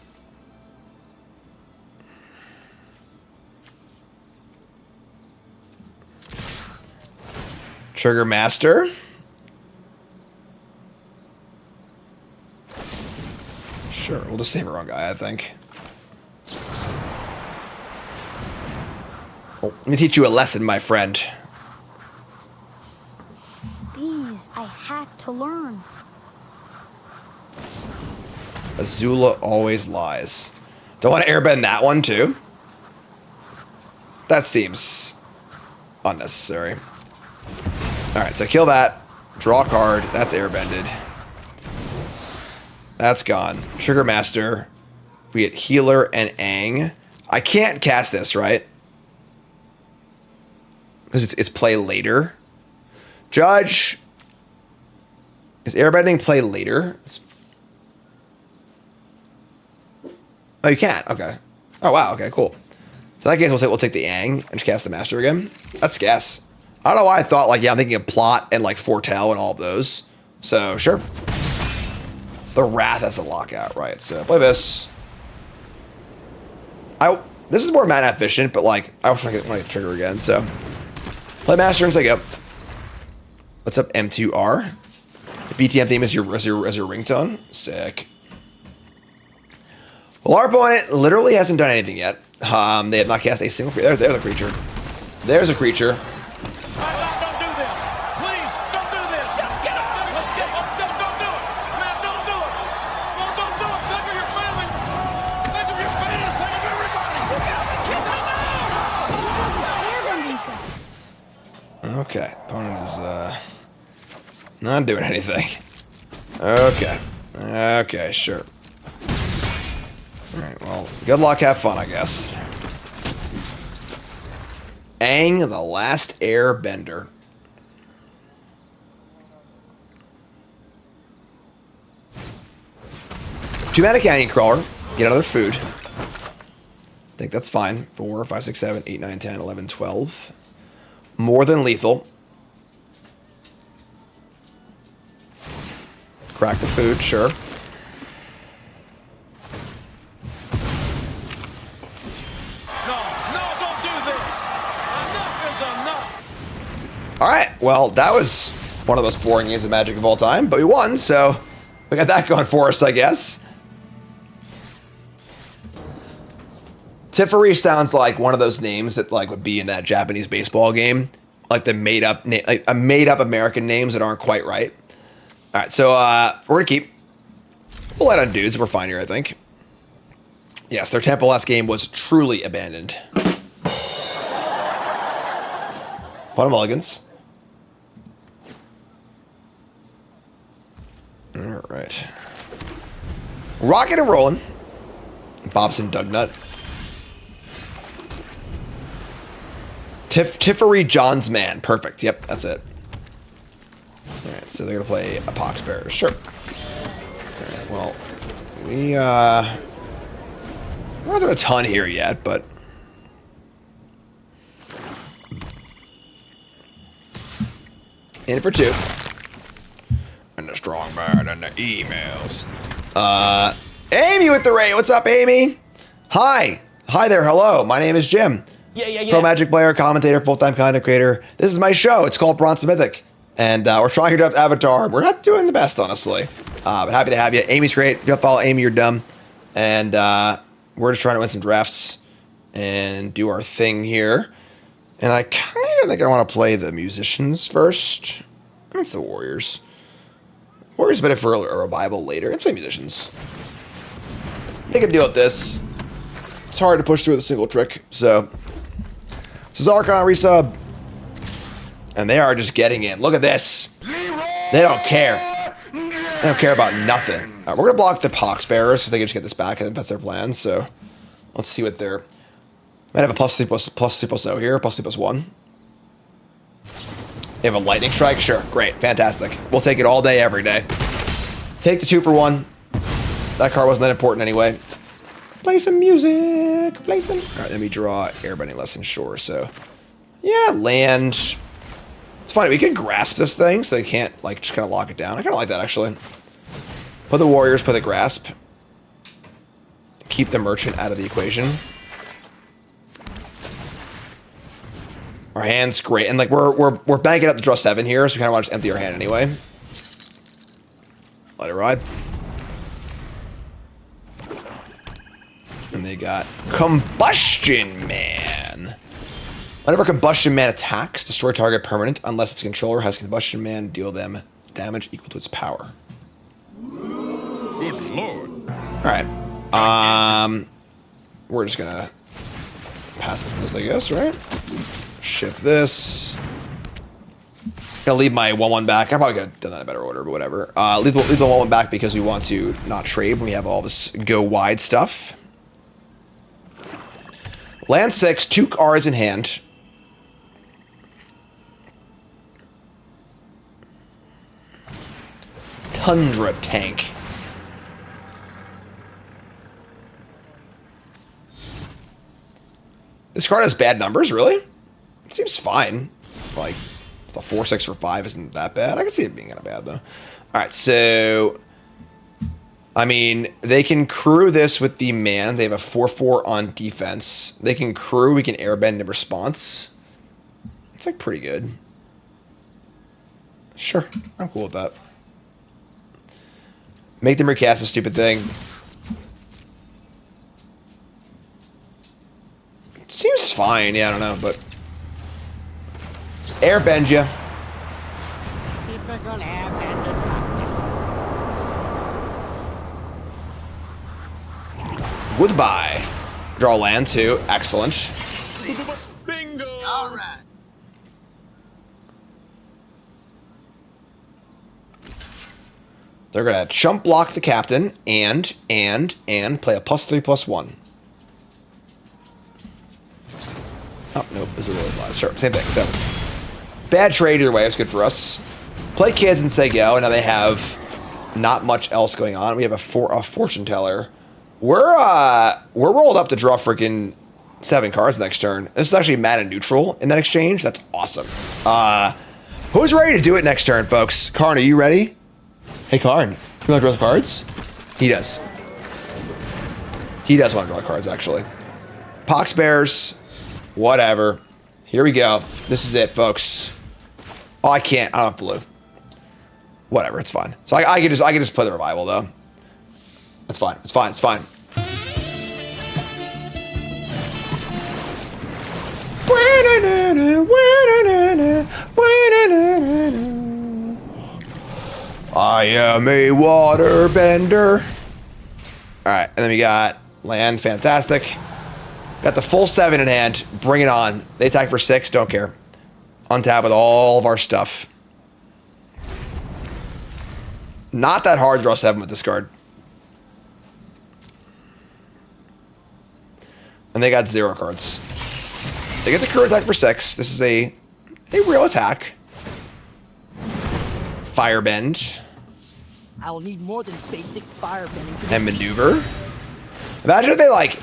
Speaker 2: Trigger Master. Sure, we'll just save our own guy, I think. Oh, let me teach you a lesson, my friend.
Speaker 6: These I have to learn.
Speaker 2: Azula always lies. Don't want to airbend that one, too? That seems unnecessary. Alright, so kill that. Draw a card. That's airbended. That's gone. Trigger Master. We get Healer and Aang. I can't cast this, right? Because it's play later. Judge. Is airbending play later? Oh, you can't. Okay. Oh, wow. Okay, cool. So in that case, we'll take the Aang and just cast the Master again. That's gas. I don't know why I thought, like, yeah, I'm thinking of Plot and, like, Foretell and all of those. So, sure. The Wrath has a lockout, right? So, play this. This is more mana efficient, but, like, I want to get the trigger again, so. Play Master and say go. What's up, M2R? The BTM theme is your ringtone? Sick. Well, our opponent literally hasn't done anything yet. They have not cast a single creature. There's a creature. There's a creature.
Speaker 1: Don't do this. Please, don't do this. Get up. Let's get up. Don't do it. Man, don't do it. Don't do it. Think of your family. Think of your fans. Think of everybody.
Speaker 6: Airbending trick.
Speaker 2: Okay. Opponent is, not doing anything. Okay. Okay, sure. Alright, well, good luck, have fun, I guess. Aang, the Last Airbender. Two-mana Canyon Crawler. Get another food. I think that's fine. 4, 5, 6, 7, 8, 9, 10, 11, 12. More than lethal. Crack the food, sure. Alright, well, that was one of the most boring games of Magic of all time, but we won, so we got that going for us, I guess. Tiffery sounds like one of those names that like would be in that Japanese baseball game, like the made-up American names that aren't quite right. Alright, so we're gonna keep. We'll let on dudes, we're fine here, I think. Yes, their tempo last game was truly abandoned. Bottom mulligans. Alright. Rocking and rolling. Bobson Dugnut. Tiffery John's Man. Perfect. Yep, that's it. Alright, so they're going to play a Pox Bearer. Sure. Alright, well, we're not doing a ton here yet, but in for 2. And the strong bird and the emails. Amy with the raid. What's up, Amy? Hi. Hi there. Hello. My name is Jim.
Speaker 10: Yeah.
Speaker 2: Pro Magic player, commentator, full-time content creator. This is my show. It's called Bronze Mythic. And we're trying to draft Avatar. We're not doing the best, honestly. But happy to have you. Amy's great. If you don't follow Amy, you're dumb. And we're just trying to win some drafts and do our thing here. And I kind of think I want to play the musicians first. I mean, it's the Warriors. Warriors better for a revival later. Let's play musicians. They can deal with this. It's hard to push through with a single trick. So, this is Archon resub. And they are just getting in. Look at this. They don't care. They don't care about nothing. All right, we're going to block the Pox Bearers because they can just get this back and that's their plan. So, let's see what they're... Might have a +2/+0 here, +2/+1. They have a lightning strike? Sure, great, fantastic. We'll take it all day, every day. Take the 2 for 1. That card wasn't that important anyway. Play some music, play some... Alright, let me draw Airbending Lesson, sure, so... Yeah, land... It's funny, we can grasp this thing, so they can't, like, just kind of lock it down. I kind of like that, actually. Put the Warriors, put the Grasp. keep the merchant out of the equation. Our hand's great, and like we're banking up to draw 7 here, so we kind of want to just empty our hand anyway. Let it ride. And they got Combustion Man. Whenever Combustion Man attacks, destroy target permanent unless its controller has Combustion Man deal them damage equal to its power.
Speaker 8: Good lord.
Speaker 2: Alright. We're just gonna pass this, I guess, right? Ship this. Gonna leave my 1/1 back. I probably could have done that in a better order, but whatever. Leave the 1/1 back because we want to not trade when we have all this go wide stuff. Land 6, 2 cards in hand. Tundra Tank. This card has bad numbers, really? It seems fine. Like, the 4/6 for 5 isn't that bad. I can see it being kind of bad, though. Alright, so... I mean, they can crew this with the man. They have a 4/4 on defense. They can crew, we can airbend in response. It's, like, pretty good. Sure, I'm cool with that. Make them recast a stupid thing. Seems fine, yeah, I don't know, but... Airbend ya.
Speaker 10: Typical airbender tactic.
Speaker 2: Goodbye. Draw land too. Excellent.
Speaker 1: Bingo!
Speaker 10: All right.
Speaker 2: They're gonna chump block the captain and play a +3/+1. Oh, nope, this is really loud. Sure, same thing. So, bad trade either way. It's good for us. Play kids and say go. And now they have not much else going on. We have a fortune teller. We're rolled up to draw freaking 7 cards next turn. This is actually mana neutral in that exchange. That's awesome. Who's ready to do it next turn, folks? Karn, are you ready? Hey, Karn, you want to draw the cards? He does. He does want to draw the cards, actually. Pox Bears. Whatever. Here we go. This is it, folks. Oh, I can't. I don't have blue. Whatever. It's fine. So I can just play the revival though. That's fine. It's fine. It's fine. I am a waterbender. All right, and then we got land. Fantastic. Got the full 7 in hand. Bring it on. They attack for 6. Don't care. Untap with all of our stuff. Not that hard to draw 7 with this card. And they got 0 cards. They get the current attack for 6. This is a real attack. Firebend.
Speaker 10: I will need more than basic firebending.
Speaker 2: And maneuver. Imagine if they like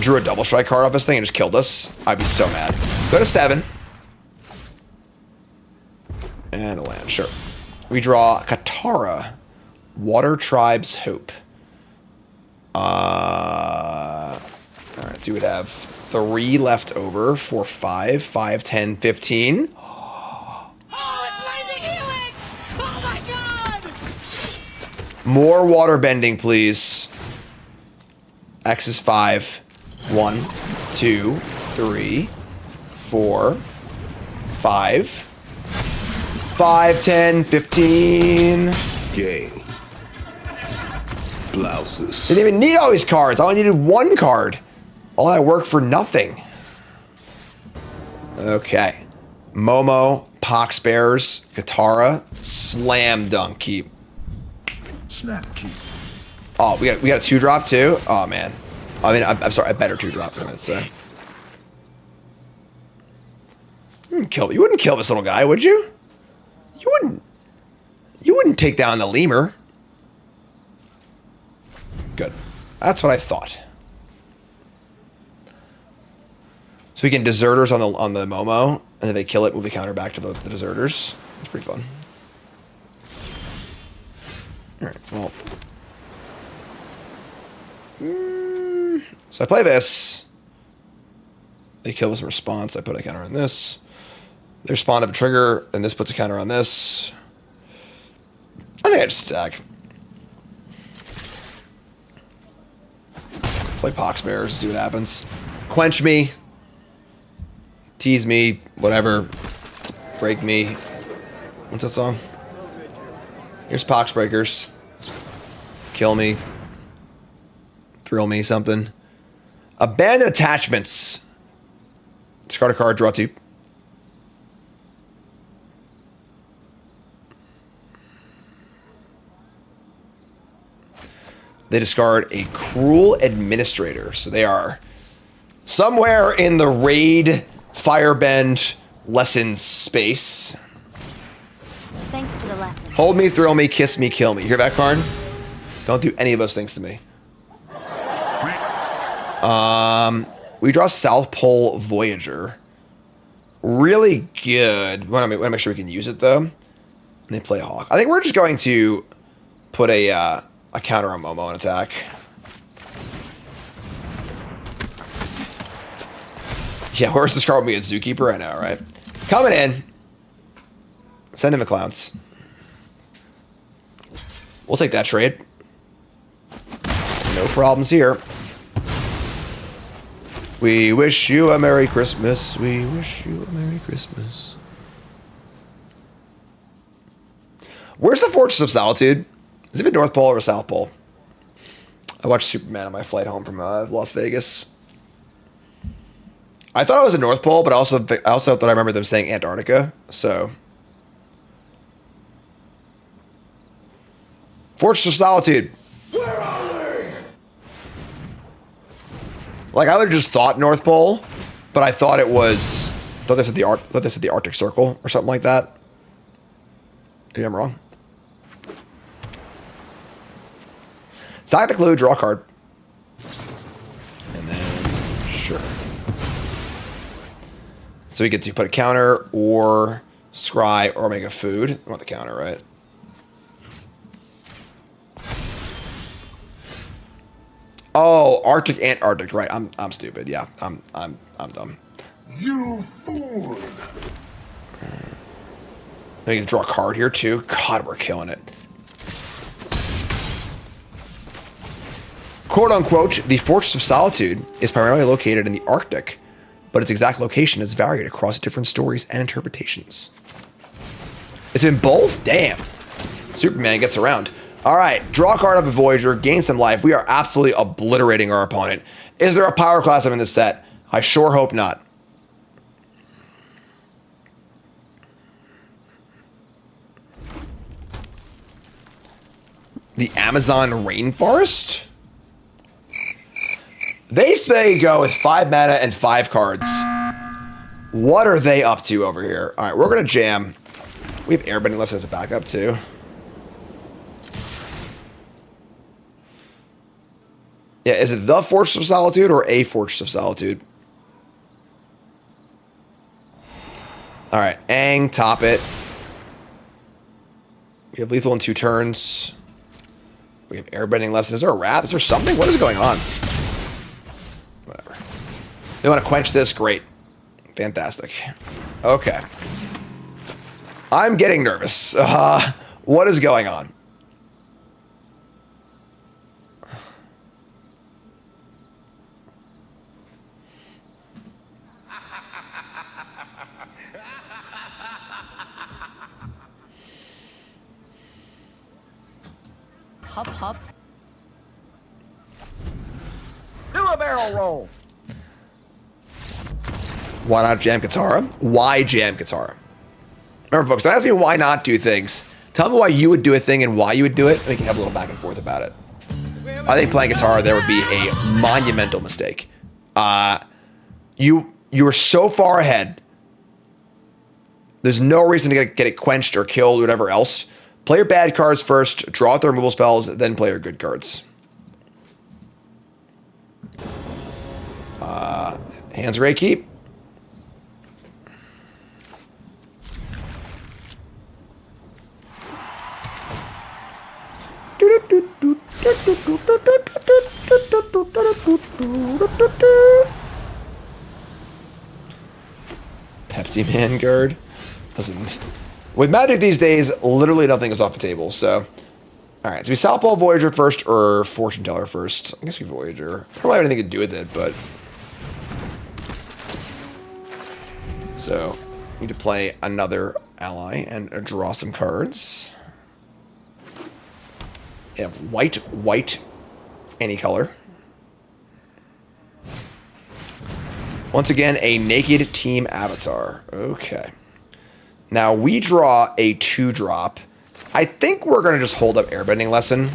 Speaker 2: drew a double strike card off this thing and just killed us. I'd be so mad. Go to 7. And a land, sure. We draw Katara. Water Tribe's Hope. Alright, so you would have 3 left over for 5. 5, 10, 15.
Speaker 10: Oh, it's raining helix! Oh my god!
Speaker 2: More water bending, please. X is 5. 1, 2, 3, 4, 5. 5, 10, 15.
Speaker 8: Gay. Blouses.
Speaker 2: Didn't even need all these cards. I only needed 1 card. All that work for nothing. Okay. Momo, Pox Bears, Katara, Slam Dunk Keep.
Speaker 8: Snap keep.
Speaker 2: Oh, we got a 2-drop too? Oh man. I mean, I'm sorry, a better 2-drop, I meant to say. You wouldn't kill this little guy, would you? You wouldn't take down the lemur. Good. That's what I thought. So we can deserters on the Momo, and then they kill it, move the counter back to the deserters. It's pretty fun. Alright, well. So I play this. They kill with some response. I put a counter on this. They respond to a trigger, and this puts a counter on this. I think I just attack. Play Poxbear, see what happens. Quench me. Tease me, whatever. Break me. What's that song? Here's Poxbreakers. Kill me. Thrill me, something. Abandon attachments. Discard a card, draw 2. They discard a Cruel Administrator. So they are somewhere in the Raid Firebend lessons space.
Speaker 6: Thanks for the lesson.
Speaker 2: Hold me, thrill me, kiss me, kill me. You hear that, Karn? Don't do any of those things to me. We draw South Pole Voyager. Really good. We want to make sure we can use it, though. And they play Hawk. I think we're just going to put a counter on Momo and attack. Yeah, where's this card with me at Zookeeper? I know, right? Coming in. Send him the clowns. We'll take that trade. No problems here. We wish you a Merry Christmas. We wish you a Merry Christmas. Where's the Fortress of Solitude? Is it North Pole or South Pole? I watched Superman on my flight home from Las Vegas. I thought it was a North Pole, but I also thought I remember them saying Antarctica. So, Fortress of Solitude.
Speaker 8: Where are they?
Speaker 2: Like I would have just thought North Pole, but I thought it was. Thought they said the Arctic Circle or something like that. Maybe I'm wrong. Sack the clue, draw a card, and then sure. So we get to put a counter or scry or make a food. I want the counter, right? Oh, Arctic, Antarctic, right? I'm stupid. Yeah, I'm dumb.
Speaker 8: You fool!
Speaker 2: I need to draw a card here too. God, we're killing it. Quote unquote, the Fortress of Solitude is primarily located in the Arctic, but its exact location is varied across different stories and interpretations. It's in both? Damn. Superman gets around. All right, draw a card up a Voyager, gain some life. We are absolutely obliterating our opponent. Is there a power class in this set? I sure hope not. The Amazon Rainforest? They say go with 5 mana and 5 cards. What are they up to over here? All right, we're going to jam. We have Airbending Lesson as a backup, too. Yeah, is it the Fortress of Solitude or a Fortress of Solitude? All right, Aang, top it. We have lethal in 2 turns. We have Airbending Lesson. Is there a Wrath? Is there something? What is going on? Whatever. They want to quench this? Great. Fantastic. Okay. I'm getting nervous. What is going on?
Speaker 10: Hop, hop.
Speaker 3: Do a barrel roll.
Speaker 2: Why not jam Katara? Why jam Katara? Remember, folks, don't ask me why not do things. Tell me why you would do a thing and why you would do it, and we can have a little back and forth about it. I think playing Katara there would be a monumental mistake. You were so far ahead. There's no reason to get it quenched or killed or whatever else. Play your bad cards first, draw out the removal spells, then play your good cards. Hands Ray keep. Steam Handguard. Listen, with Magic these days, literally nothing is off the table. So, all right. So we South Pole Voyager first or Fortune Teller first? I guess we Voyager. I don't really have anything to do with it, but so need to play another ally and draw some cards. Yeah, white, any color. Once again, a naked team avatar. Okay. Now we draw a 2-drop. I think we're going to just hold up Airbending Lesson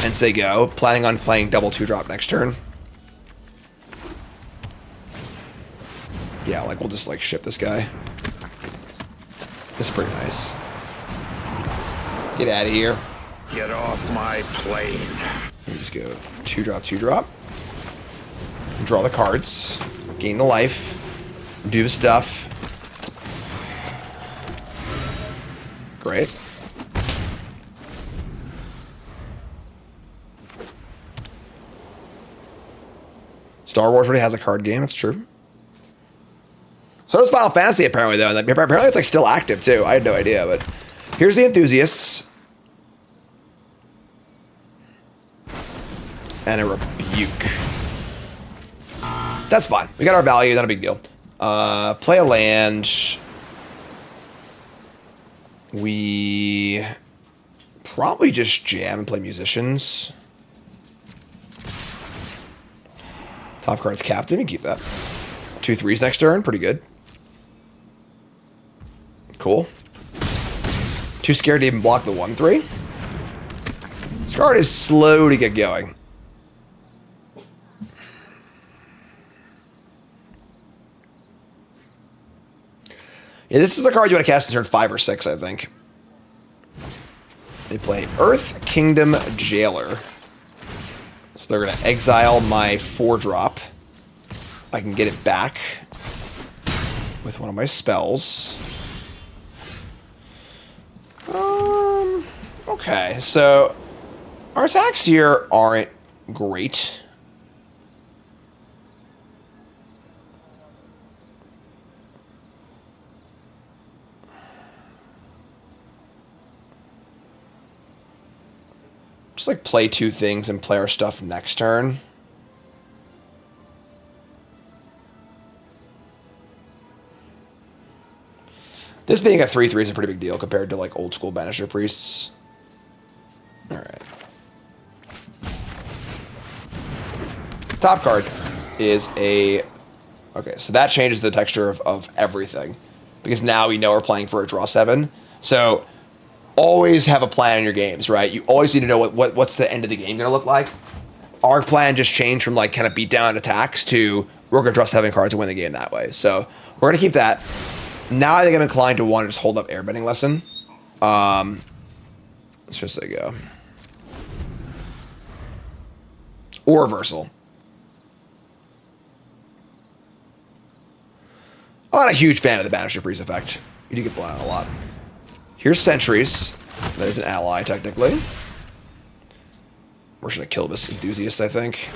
Speaker 2: and say go. Planning on playing double 2-drop next turn. Yeah, like we'll just like ship this guy. This is pretty nice. Get out of here.
Speaker 3: Get off my plane.
Speaker 2: Let's go 2-drop, 2-drop. Draw the cards. Gain the life. Do the stuff. Great. Star Wars already has a card game. That's true. So does Final Fantasy apparently though. Apparently it's like still active too. I had no idea, but here's the Enthusiasts. And a Rebuke. That's fine. We got our value. Not a big deal. Play a land. We probably just jam and play Musicians. Top card's Captain. We keep that. 2 3s next turn. Pretty good. Cool. Too scared to even block the 1-3. This card is slow to get going. Yeah, this is a card you want to cast in turn 5 or 6, I think. They play Earth Kingdom Jailer. So they're going to exile my 4-drop. I can get it back with one of my spells. Okay, so our attacks here aren't great. Just like play 2 things and play our stuff next turn. This being a 3-3 is a pretty big deal compared to like old school Banisher Priests. Alright. Top card is a... Okay, so that changes the texture of everything. Because now we know we're playing for a draw 7. So... always have a plan in your games, right? You always need to know what's the end of the game going to look like. Our plan just changed from like kind of beat down attacks to we're going to draw 7 cards and win the game that way. So we're going to keep that. Now I think I'm inclined to want to just hold up Airbending Lesson. Let's just say go. Or Reversal. I'm not a huge fan of the Banisher Priest effect. You do get blown out a lot. Here's Sentries. That is an ally, technically. We're just going to kill this Enthusiast, I think.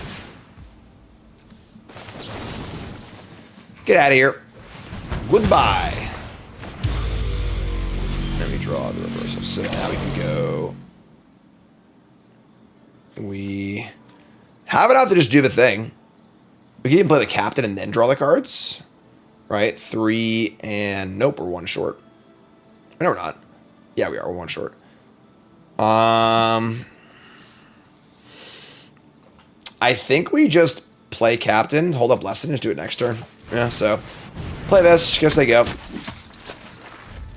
Speaker 2: Get out of here. Goodbye. Let me draw the Reversal. So now we can go... We have enough to just do the thing. We can even play the Captain and then draw the cards. Right? 3 and... Nope, we're 1 short. No, we're not. Yeah, we are. We're 1 short. I think we just play Captain, hold up Lesson, and just do it next turn. Yeah, so play this. Guess they go.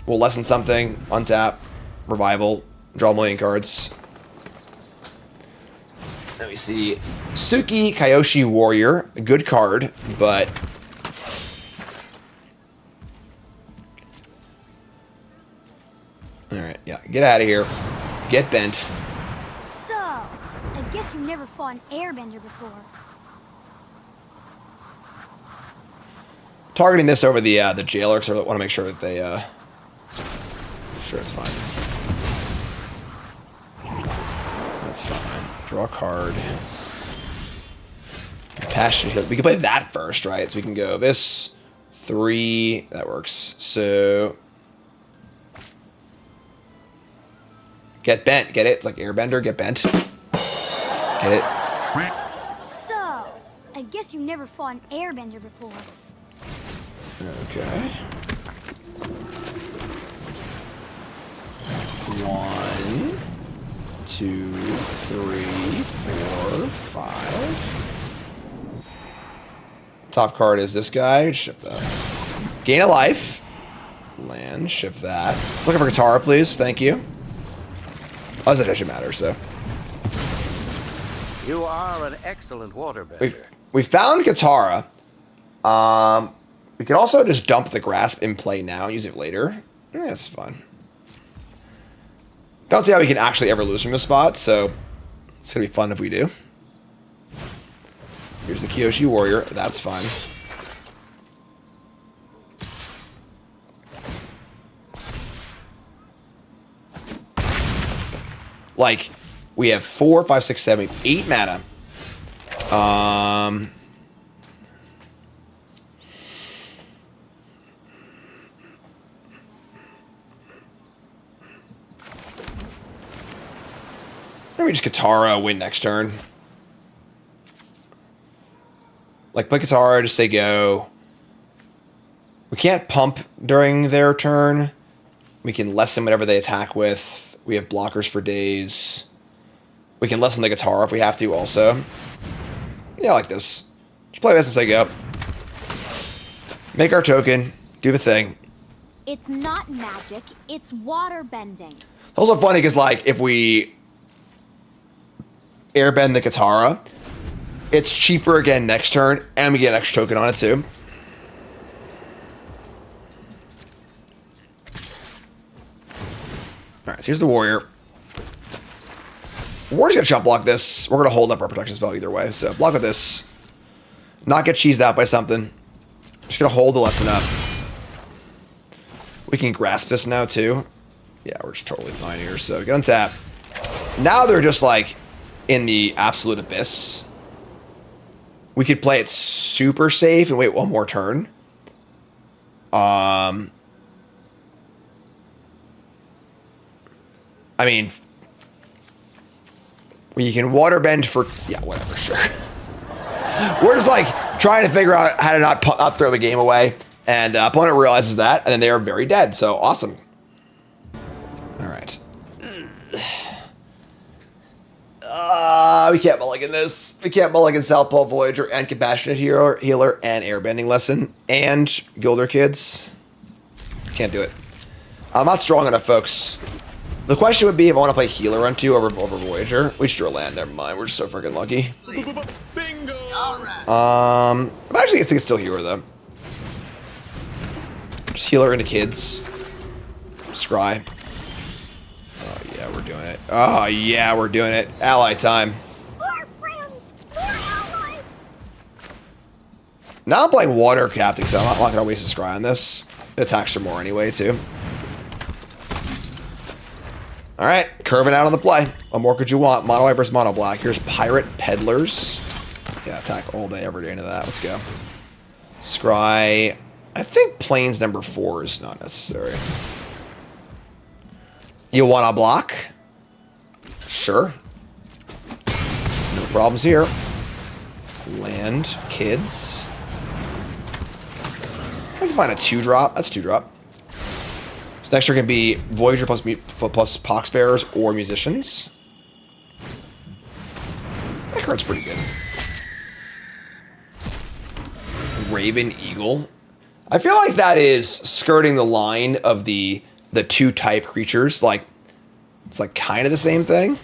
Speaker 2: We'll Lesson something, untap, Revival, draw a million cards. Let me see. Suki Kyoshi Warrior, a good card, but... Alright, yeah, get out of here. Get bent.
Speaker 6: So, I guess you never fought an airbender before.
Speaker 2: Targeting this over the Jailer, because I want to make sure that they... Sure, it's fine. That's fine. Draw a card. Passion. We can play that first, right? So we can go this, 3. That works. So get bent. Get it? It's like Airbender. Get bent. Get it?
Speaker 6: So, I guess you never fought an airbender before.
Speaker 2: Okay. 1, 2, 3, 4, 5. Top card is this guy. Ship that. Gain a life. Land. Ship that. Looking for Katara, please. Thank you. Oh, that doesn't matter, so.
Speaker 12: You are an excellent waterbender.
Speaker 2: We found Katara. We can also just dump the grasp in play now and use it later. Yeah, that's fun. Don't see how we can actually ever lose from this spot, so it's gonna be fun if we do. Here's the Kyoshi Warrior. That's fine. Like, we have 4, 5, 6, 7, 8 mana. Maybe just Katara win next turn. Like, play Katara, just say go. We can't pump during their turn. We can lessen whatever they attack with. We have blockers for days. We can lessen the Katara if we have to also. Yeah, like this. Just play this and say go. Make our token. Do the thing.
Speaker 4: It's not magic, it's water bending.
Speaker 2: It's also funny because, like, if we airbend the Katara, it's cheaper again next turn, and we get an extra token on it too. Alright, so here's the Warrior. Warrior's gonna jump block this. We're gonna hold up our protection spell either way, so block with this. Not get cheesed out by something. Just gonna hold the lesson up. We can grasp this now too. Yeah, we're just totally fine here, so get on tap. Now they're just like in the absolute abyss. We could play it super safe and wait one more turn. I mean, you can waterbend for, yeah, whatever, sure. We're just like trying to figure out how to not throw the game away, and opponent realizes that, and then they are very dead. So awesome. All right. We can't mulligan this. We can't mulligan Southpaw Voyager and Compassionate Healer and Airbending Lesson and Gilder Kids. Can't do it. I'm not strong enough, folks. The question would be if I want to play Healer on 2 over Voyager. We just drew a land. Never mind. We're just so freaking lucky.
Speaker 1: Bingo!
Speaker 2: I actually think it's still Healer, though. Just Healer into Kids. Scry. Oh, yeah, we're doing it. Oh, yeah, we're doing it. Ally time.
Speaker 6: More friends! More allies!
Speaker 2: Now I'm playing Water Captain, so I'm not going to waste a Scry on this. It attacks her more anyway, too. All right, curving out on the play. What more could you want? Mono white versus mono black. Here's Pirate Peddlers. Yeah, attack all day, every day into that. Let's go. Scry. I think Plains number 4 is not necessary. You want to block? Sure. No problems here. Land, Kids. I can find a 2-drop. That's 2-drop. So next turn can be Voyager plus Poxbearers or Musicians. That card's pretty good. Raven Eagle. I feel like that is skirting the line of the 2 type creatures. Like, it's like kind of the same thing.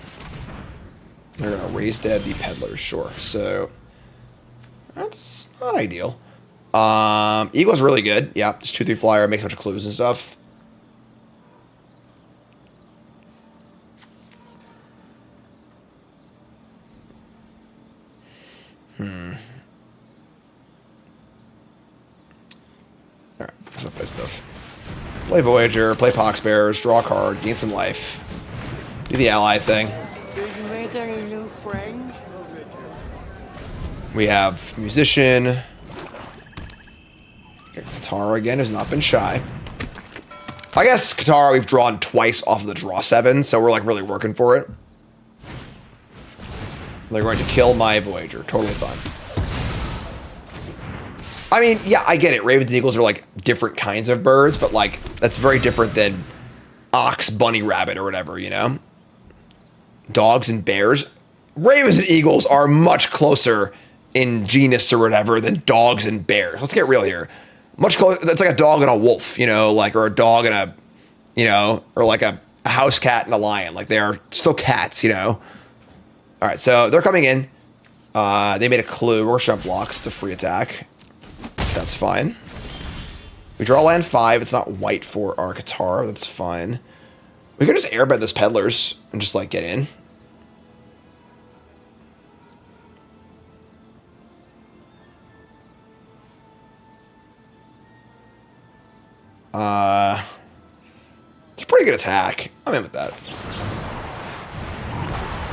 Speaker 2: They're gonna raise dead the peddlers, sure. So that's not ideal. Eagle's really good. Yeah, just 2/3 flyer, makes a bunch of clues and stuff. Alright, let's not play stuff. Play Voyager, play Poxbearers, draw a card, gain some life. Do the ally thing.
Speaker 10: Did you make any new friends?
Speaker 2: We have Musician. Katara again has not been shy. I guess Katara we've drawn twice off of the draw 7, so we're like really working for it. They're going to kill my Voyager. Totally fine. I mean, yeah, I get it. Ravens and eagles are like different kinds of birds, but like that's very different than ox, bunny, rabbit, or whatever, you know? Dogs and bears. Ravens and eagles are much closer in genus or whatever than dogs and bears. Let's get real here. Much closer. That's like a dog and a wolf, you know, like, or a dog and a, you know, or like a house cat and a lion. Like they are still cats, you know? All right, so they're coming in. They made a clue. We're shove blocks to free attack. That's fine. We draw land 5. It's not white for our Katara. That's fine. We could just airbend this Peddlers and just like get in. It's a pretty good attack. I'm in with that.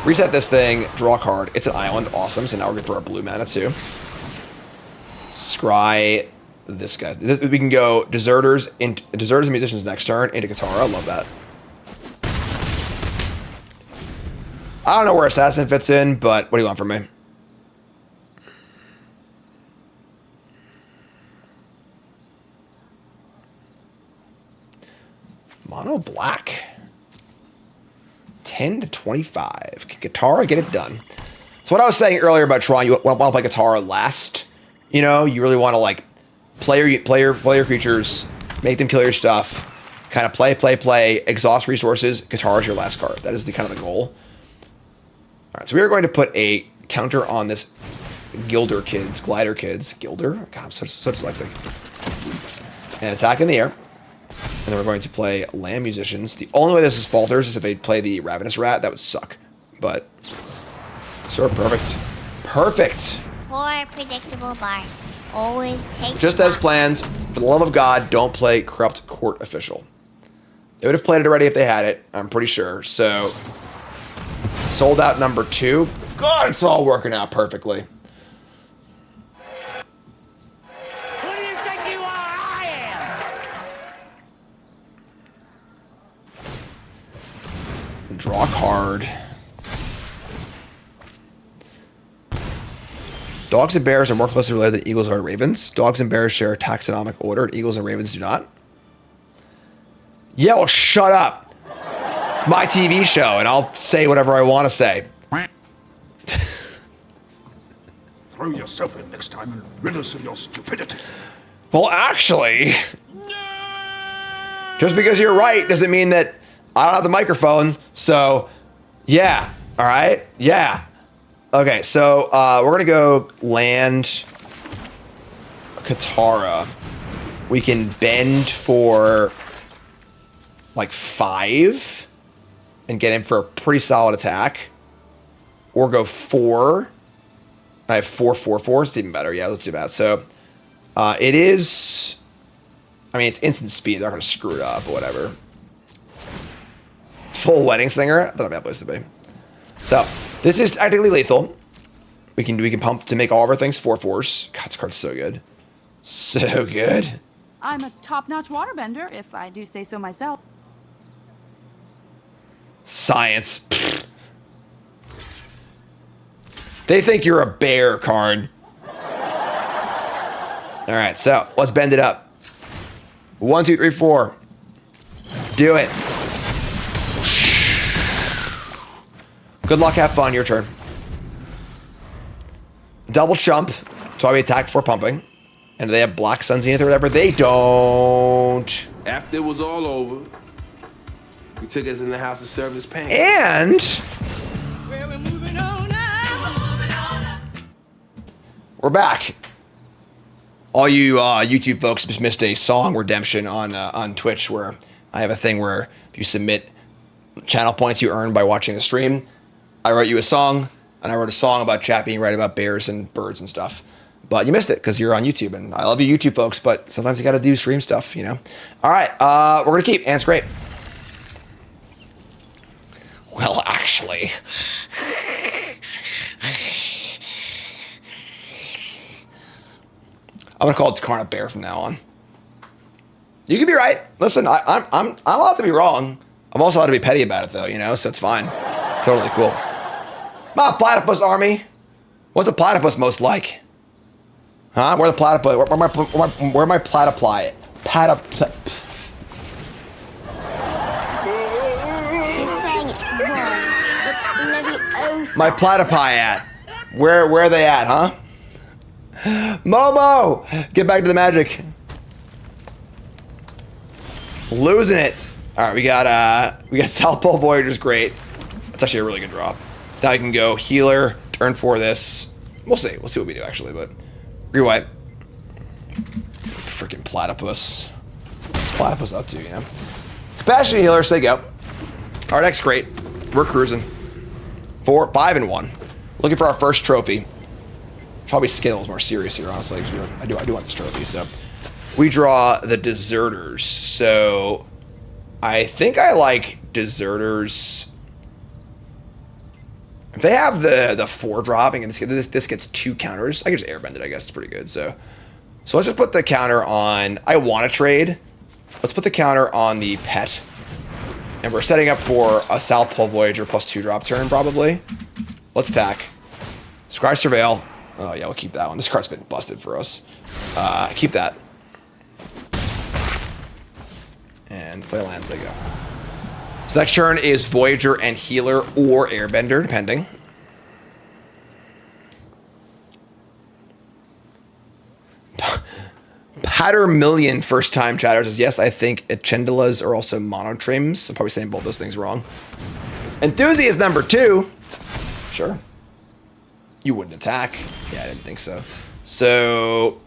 Speaker 2: Reset this thing, draw a card. It's an island, awesome. So now we're good for our blue mana too. Scry this guy. We can go deserters and musicians next turn into Katara. I love that. I don't know where assassin fits in, but what do you want from me? Mono black. 10 to 25. Can Katara get it done? So what I was saying earlier about Tron, you want to play Katara last. You know, you really want to like play your creatures, make them kill your stuff, kind of play, exhaust resources. Katara's your last card. That is the kind of the goal. All right, so we are going to put a counter on this Glider Kids. Gilder? God, I'm so dyslexic. And attack in the air. And then we're going to play Land Musicians. The only way this is falters is if they play the Ravenous Rat. That would suck. But, sir, perfect. Perfect.
Speaker 13: Poor predictable Bart. Always take
Speaker 2: just as plans. For the love of God, don't play Corrupt Court Official. They would have played it already if they had it. I'm pretty sure. So, sold out number 2. God, it's all working out perfectly.
Speaker 10: Who do you think you are? I am.
Speaker 2: Draw a card. Dogs and bears are more closely related than eagles are to ravens. Dogs and bears share a taxonomic order, and eagles and ravens do not. Yeah, well, shut up. It's my TV show, and I'll say whatever I want to say.
Speaker 8: Throw yourself in next time and rid us of your stupidity.
Speaker 2: Well, actually, just because you're right doesn't mean that I don't have the microphone. So, yeah. All right. Yeah. Okay. So we're gonna go land Katara. We can bend for like 5 and get in for a pretty solid attack, or go 4. I have 4/4/4. It's even better. Yeah, let's do that. So it is. I mean, it's instant speed. They're not gonna screw it up or whatever. Full Wedding Singer. That's not a bad place to be. So this is technically lethal. We can pump to make all of our things 4/4s. God, this card's so good, so good.
Speaker 4: I'm a top-notch waterbender, if I do say so myself.
Speaker 2: Science. Pfft. They think you're a bear, Karn. All right, so let's bend it up. 1, 2, 3, 4. Do it. Good luck, have fun, your turn. Double chump. That's why we attack before pumping. And they have Black Sun Zenith or whatever. They don't.
Speaker 9: After it was all over, we took us in the house of service pain.
Speaker 2: And we're back. All you YouTube folks just missed a song redemption on Twitch, where I have a thing where if you submit channel points you earn by watching the stream, I wrote you a song, and I wrote a song about chat being right about bears and birds and stuff. But you missed it because you're on YouTube, and I love you YouTube folks, but sometimes you got to do stream stuff, you know? All right, we're going to keep, and it's great. Well, actually... I'm going to call it Karn a bear from now on. You can be right. Listen, I'm allowed to be wrong. I'm also allowed to be petty about it, though, you know, so it's fine. It's totally cool. My platypus army. What's a platypus most like? Huh? Where the platypus? Where my platyply? My platypi at? Where are they at, huh? Momo! Get back to the magic. Losing it. Alright, we got South Pole Voyager's great. That's actually a really good drop. So now I can go healer, turn for this. We'll see. We'll see what we do actually, but rewipe. Freaking platypus. What's platypus up to, you know? Capacity healer, say go. Our next great. We're cruising. 4, 5, and 1. Looking for our first trophy. Probably Skittles more serious here, honestly. I do want this trophy. So we draw the deserters. So I think I like deserters. If they have the 4 dropping and this gets 2 counters, I can just airbend it. I guess it's pretty good. So let's just put the counter on. I want to trade. Let's put the counter on the pet. And we're setting up for a South Pole Voyager plus 2 drop turn, probably. Let's attack. Scry Surveil. Oh, yeah, we'll keep that one. This card's been busted for us. Keep that. And play lands, they go. So next turn is Voyager and Healer or Airbender, depending. Pattermillion first time chatter says, yes, I think Chendalas are also monotrims. I'm probably saying both those things wrong. Enthusiast number 2. Sure. You wouldn't attack. Yeah, I didn't think so. So,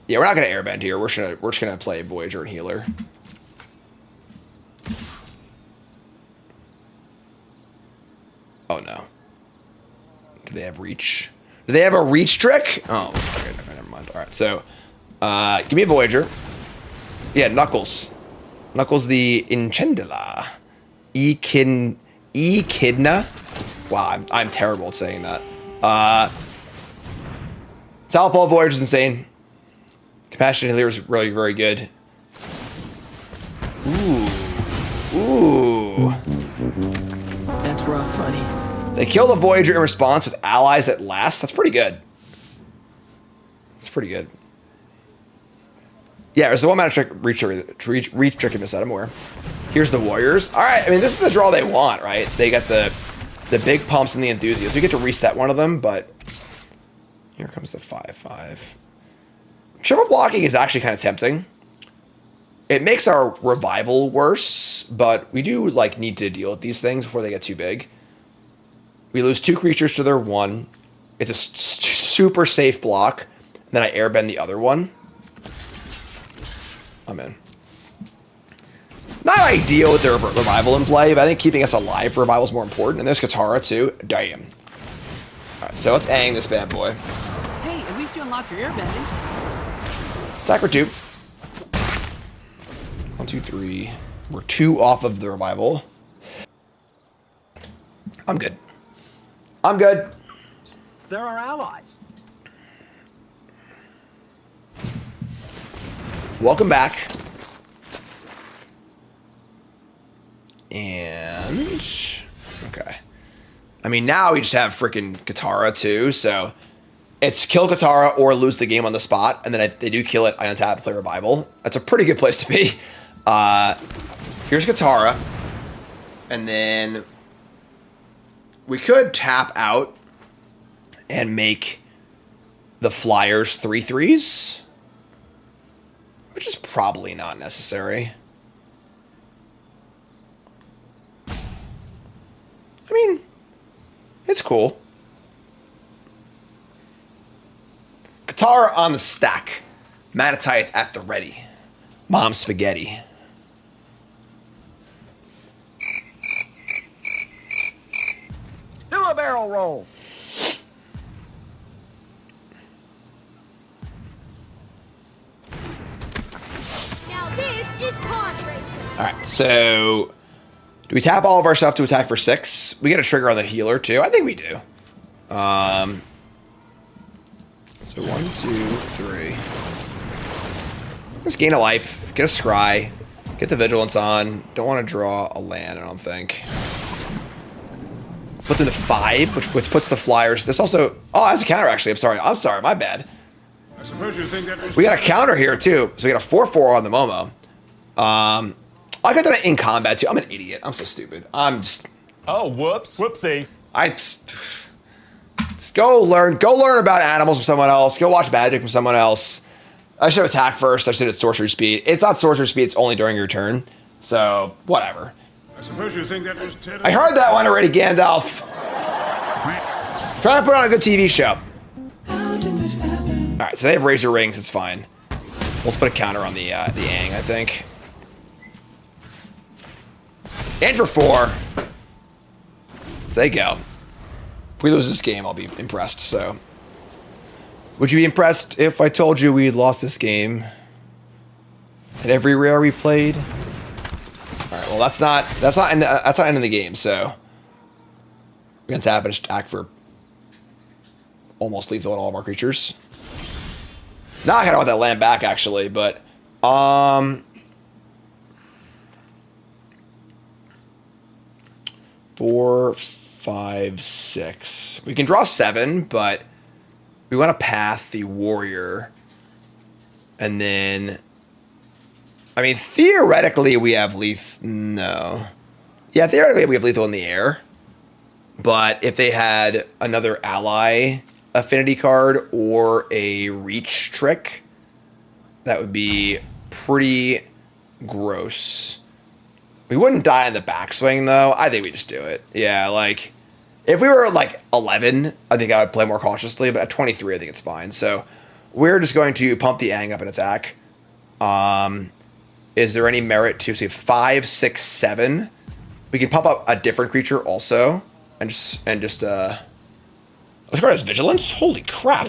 Speaker 2: yeah, we're not going to airbend here. We're just gonna play Voyager and Healer. Oh, no. Do they have reach? Do they have a reach trick? Oh, okay, never mind. All right, so give me a Voyager. Yeah, Knuckles. Knuckles the Inchendala. Echidna. Wow, I'm terrible at saying that. South Pole Voyager is insane. Compassionate Healer is really very good. Ooh.
Speaker 14: That's rough, buddy.
Speaker 2: They kill the Voyager in response with allies at last. That's pretty good. That's pretty good. Yeah, there's the 1 mana trick, reach trick in the set. I'm aware. Here's the Warriors. All right, I mean, this is the draw they want, right? They got the big pumps and the enthusiasts. We get to reset one of them, but here comes the 5/5. Triple blocking is actually kind of tempting. It makes our revival worse, but we do like need to deal with these things before they get too big. We lose 2 creatures to their 1. It's a super safe block. And then I airbend the other one. I'm in. Not ideal with their revival in play, but I think keeping us alive for revival is more important. And there's Katara too. Damn. All right, so let's ang this bad boy.
Speaker 14: Hey, at least you unlocked your airbending.
Speaker 2: Attack for 2. 1, 2, 3. We're 2 off of the revival. I'm good. I'm good.
Speaker 5: They're our allies.
Speaker 2: Welcome back. And okay. I mean, now we just have freaking Katara too, so it's kill Katara or lose the game on the spot, and then they do kill it, I untap, play revival. That's a pretty good place to be. Here's Katara, and then we could tap out and make the Flyers 3/3s, which is probably not necessary. I mean, it's cool. Katara on the stack. Manatite at the ready. Mom spaghetti.
Speaker 10: Do a barrel roll.
Speaker 6: Now this is pod racing.
Speaker 2: All right, so do we tap all of our stuff to attack for 6? We get a trigger on the healer too. I think we do. So 1, 2, 3. Just gain a life, get a scry, get the vigilance on. Don't want to draw a land, I don't think. Puts into 5, which puts the flyers. This also, oh, that's a counter actually. I'm sorry, my bad.
Speaker 8: I suppose you think that was...
Speaker 2: We got a counter here too, so we got a 4/4 on the Momo. I got that in combat too. I'm an idiot. I'm so stupid. I'm just.
Speaker 11: Oh, whoops. Whoopsie.
Speaker 2: Just go learn about animals from someone else. Go watch Magic from someone else. I should have attacked first. I should have sorcery speed. It's not sorcery speed. It's only during your turn. So whatever.
Speaker 8: I suppose you think that was terrible.
Speaker 2: I heard that one already, Gandalf. Trying to put on a good TV show. All right, so they have Razor Rings. It's fine. We'll put a counter on the Aang, I think. And for 4. So they go. If we lose this game, I'll be impressed. So, would you be impressed if I told you we had lost this game at every rare we played? All right. Well, that's not ending the game. So we're gonna tap and just act for almost lethal on all of our creatures. Now I kind of want that land back actually, but 4, 5, 6. We can draw 7, but we want to path the warrior. And then, I mean, theoretically we have lethal. No. Yeah, theoretically we have lethal in the air. But if they had another ally affinity card or a reach trick, that would be pretty gross. We wouldn't die in the backswing, though. I think we just do it. Yeah, like, if we were at, like, 11, I think I would play more cautiously, but at 23, I think it's fine. So, we're just going to pump the Aang up and attack. Is there any merit to, so we have 5, 6, 7. We can pump up a different creature also, and just this card has Vigilance? Holy crap.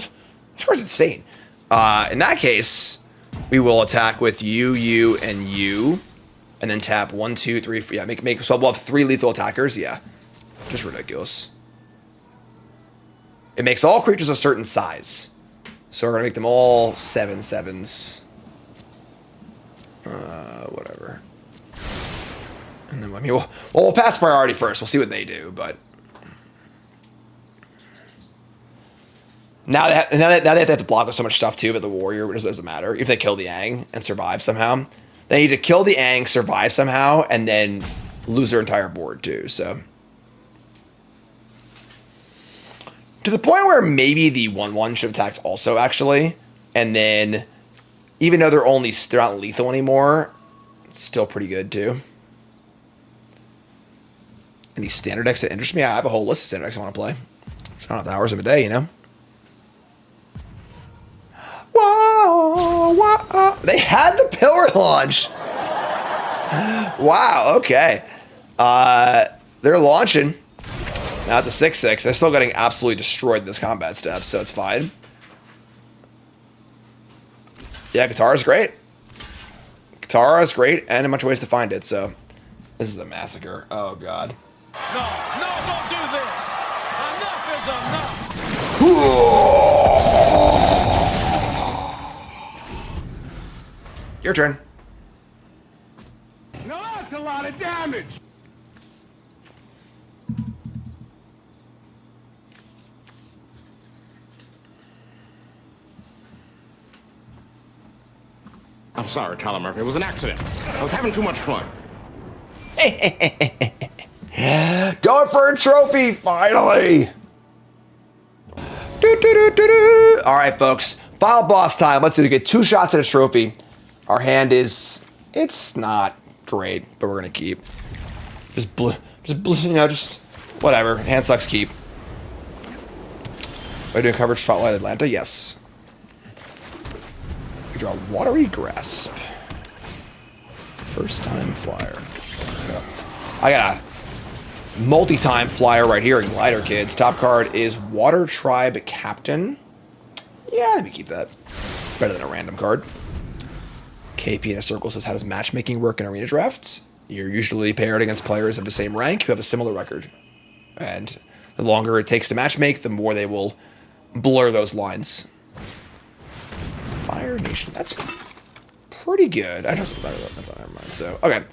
Speaker 2: This card's insane. In that case, we will attack with you, and you. And then tap 1, 2, 3, 4. Yeah, make so we'll have 3 lethal attackers. Yeah, just ridiculous. It makes all creatures a certain size, so we're gonna make them all 7/7s. Whatever. And then I mean, we'll pass priority first. We'll see what they do, but now they have to block with so much stuff too. But the warrior, it doesn't matter if they kill the Aang and survive somehow. They need to kill the Aang, survive somehow, and then lose their entire board too. So, to the point where maybe the 1/1 should have attacked also actually, and then even though they're not lethal anymore, it's still pretty good too. Any standard decks that interest me? I have a whole list of standard decks I want to play. Just not enough hours of a day, you know. Whoa, whoa. They had the pillar launch. Wow, okay. They're launching. Now it's a 6/6. They're still getting absolutely destroyed in this combat step, so it's fine. Yeah, Katara is great. Katara is great, and a bunch of ways to find it, so this is a massacre. Oh, God.
Speaker 1: No, don't do this. Enough is enough.
Speaker 2: Your turn.
Speaker 3: No, that's a lot of damage. I'm sorry, Tyler Murphy. It was an accident. I was having too much fun.
Speaker 2: Going for a trophy, finally. All right, folks. Final boss time. Let's do it. Get 2 shots at a trophy. Our hand is, it's not great, but we're gonna keep. Just whatever. Hand sucks, keep. Are we doing coverage Spotlight Atlanta? Yes. We draw Watery Grasp. First time flyer. I got a multi-time flyer right here in Glider, kids. Top card is Water Tribe Captain. Yeah, let me keep that. Better than a random card. KP in a circle says, how does matchmaking work in arena drafts? You're usually paired against players of the same rank who have a similar record. And the longer it takes to matchmake, the more they will blur those lines. Fire Nation, that's pretty good. I know something better. That's not, never mind. So, okay.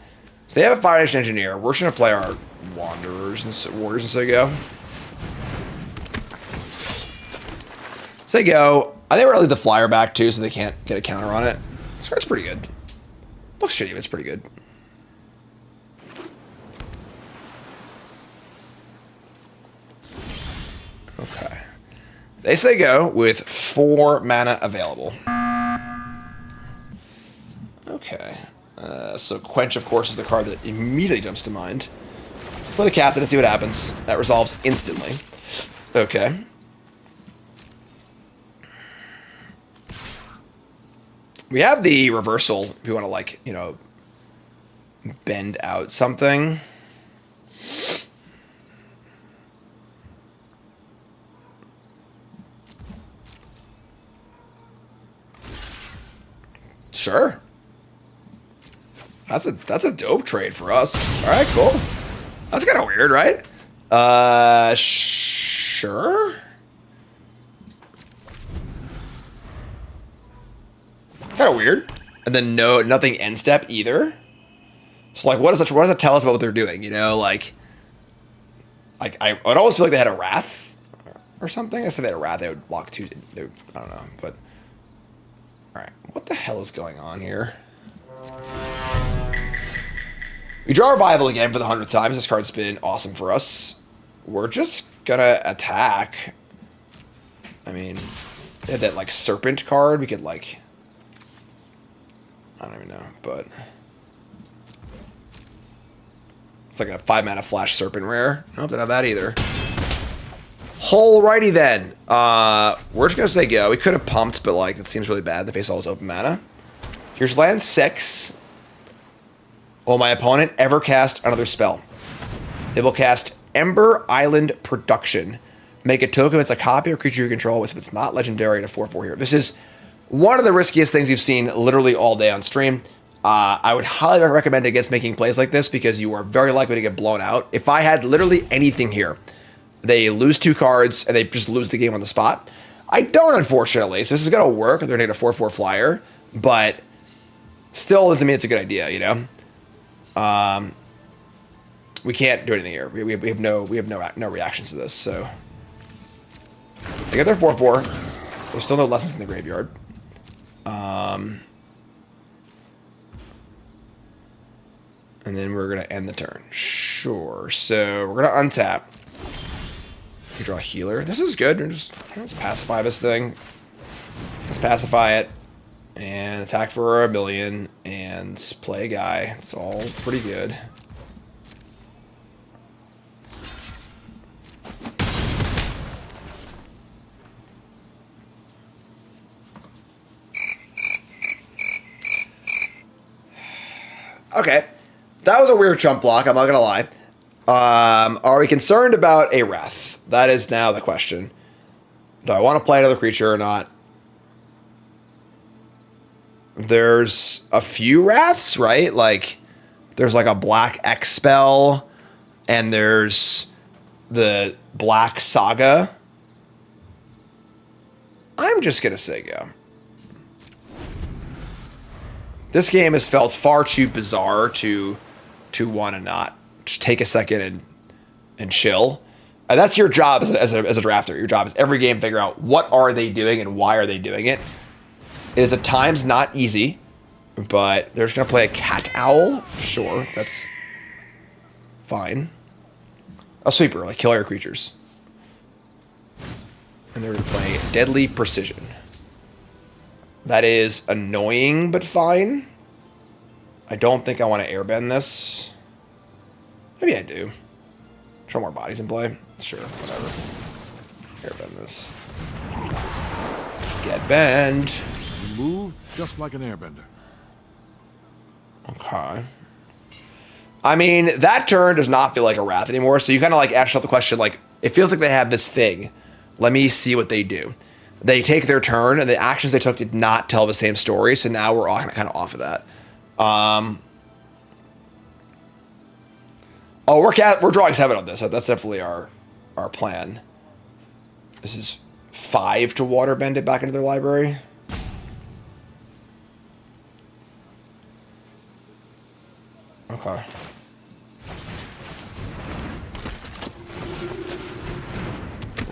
Speaker 2: So they have a Fire Nation Engineer. We're just going to play our Wanderers and Warriors and say go. Say go. I think we're going to leave the Flyer back too so they can't get a counter on it. This card's pretty good. Looks shitty, but it's pretty good. Okay. They say go with 4 mana available. Okay. So Quench, of course, is the card that immediately jumps to mind. Let's play the Captain and see what happens. That resolves instantly. Okay. We have the reversal if you want to, like, you know, bend out something. Sure. That's a dope trade for us. All right, cool. That's kind of weird, right? Sure. Kind of weird. And then nothing end step either. So like, what does that tell us about what they're doing? You know, like I would always feel like they had a Wrath or something. I said they had a Wrath. They would block 2. I don't know, but all right. What the hell is going on here? We draw Revival again for the 100th time. This card's been awesome for us. We're just gonna attack. I mean, they had that like Serpent card. We could like, I don't even know, but it's like a 5 mana flash Serpent rare. I don't have that either. Alrighty then. We're just gonna say go. We could have pumped, but like it seems really bad. The face all is open mana. Here's land 6. Will my opponent ever cast another spell? They will cast Ember Island Production. Make a token. It's a copy or creature you control. If it's not legendary in a 4/4 here. This is one of the riskiest things you've seen literally all day on stream. I would highly recommend against making plays like this because you are very likely to get blown out. If I had literally anything here, they lose 2 cards and they just lose the game on the spot. I don't, unfortunately. So this is going to work if they're going to get a 4/4 flyer, but still doesn't mean it's a good idea, you know? We can't do anything here. We have no reactions to this. So they get their 4/4. There's still no lessons in the graveyard. And then we're gonna end the turn. Sure. So we're gonna untap. We draw a healer. This is good. Let's pacify this thing. Let's pacify it. And attack for 1 million and play a guy. It's all pretty good. Okay. That was a weird chump block, I'm not gonna lie. Are we concerned about a Wrath? That is now the question. Do I want to play another creature or not? There's a few Wraths, right? Like, there's like a black X spell, and there's the Black Saga. I'm just gonna say go. This game has felt far too bizarre to want to not just take a second and chill. And that's your job as a drafter. Your job is every game figure out what are they doing and why are they doing it. It is at times not easy, but they're just going to play a Cat Owl. Sure, that's fine. A sweeper, like kill all your creatures. And they're going to play Deadly Precision. That is annoying, but fine. I don't think I want to airbend this. Maybe I do. Show more bodies in play. Sure, whatever. Airbend this. Get bend.
Speaker 8: You move just like an airbender.
Speaker 2: Okay. I mean, that turn does not feel like a Wrath anymore, so you kind of like ask yourself the question, like, it feels like they have this thing. Let me see what they do. They take their turn, and the actions they took did not tell the same story, so now we're all kind of off of that. Oh, we're drawing 7 on this. That's definitely our plan. This is 5 to waterbend it back into their library. Okay.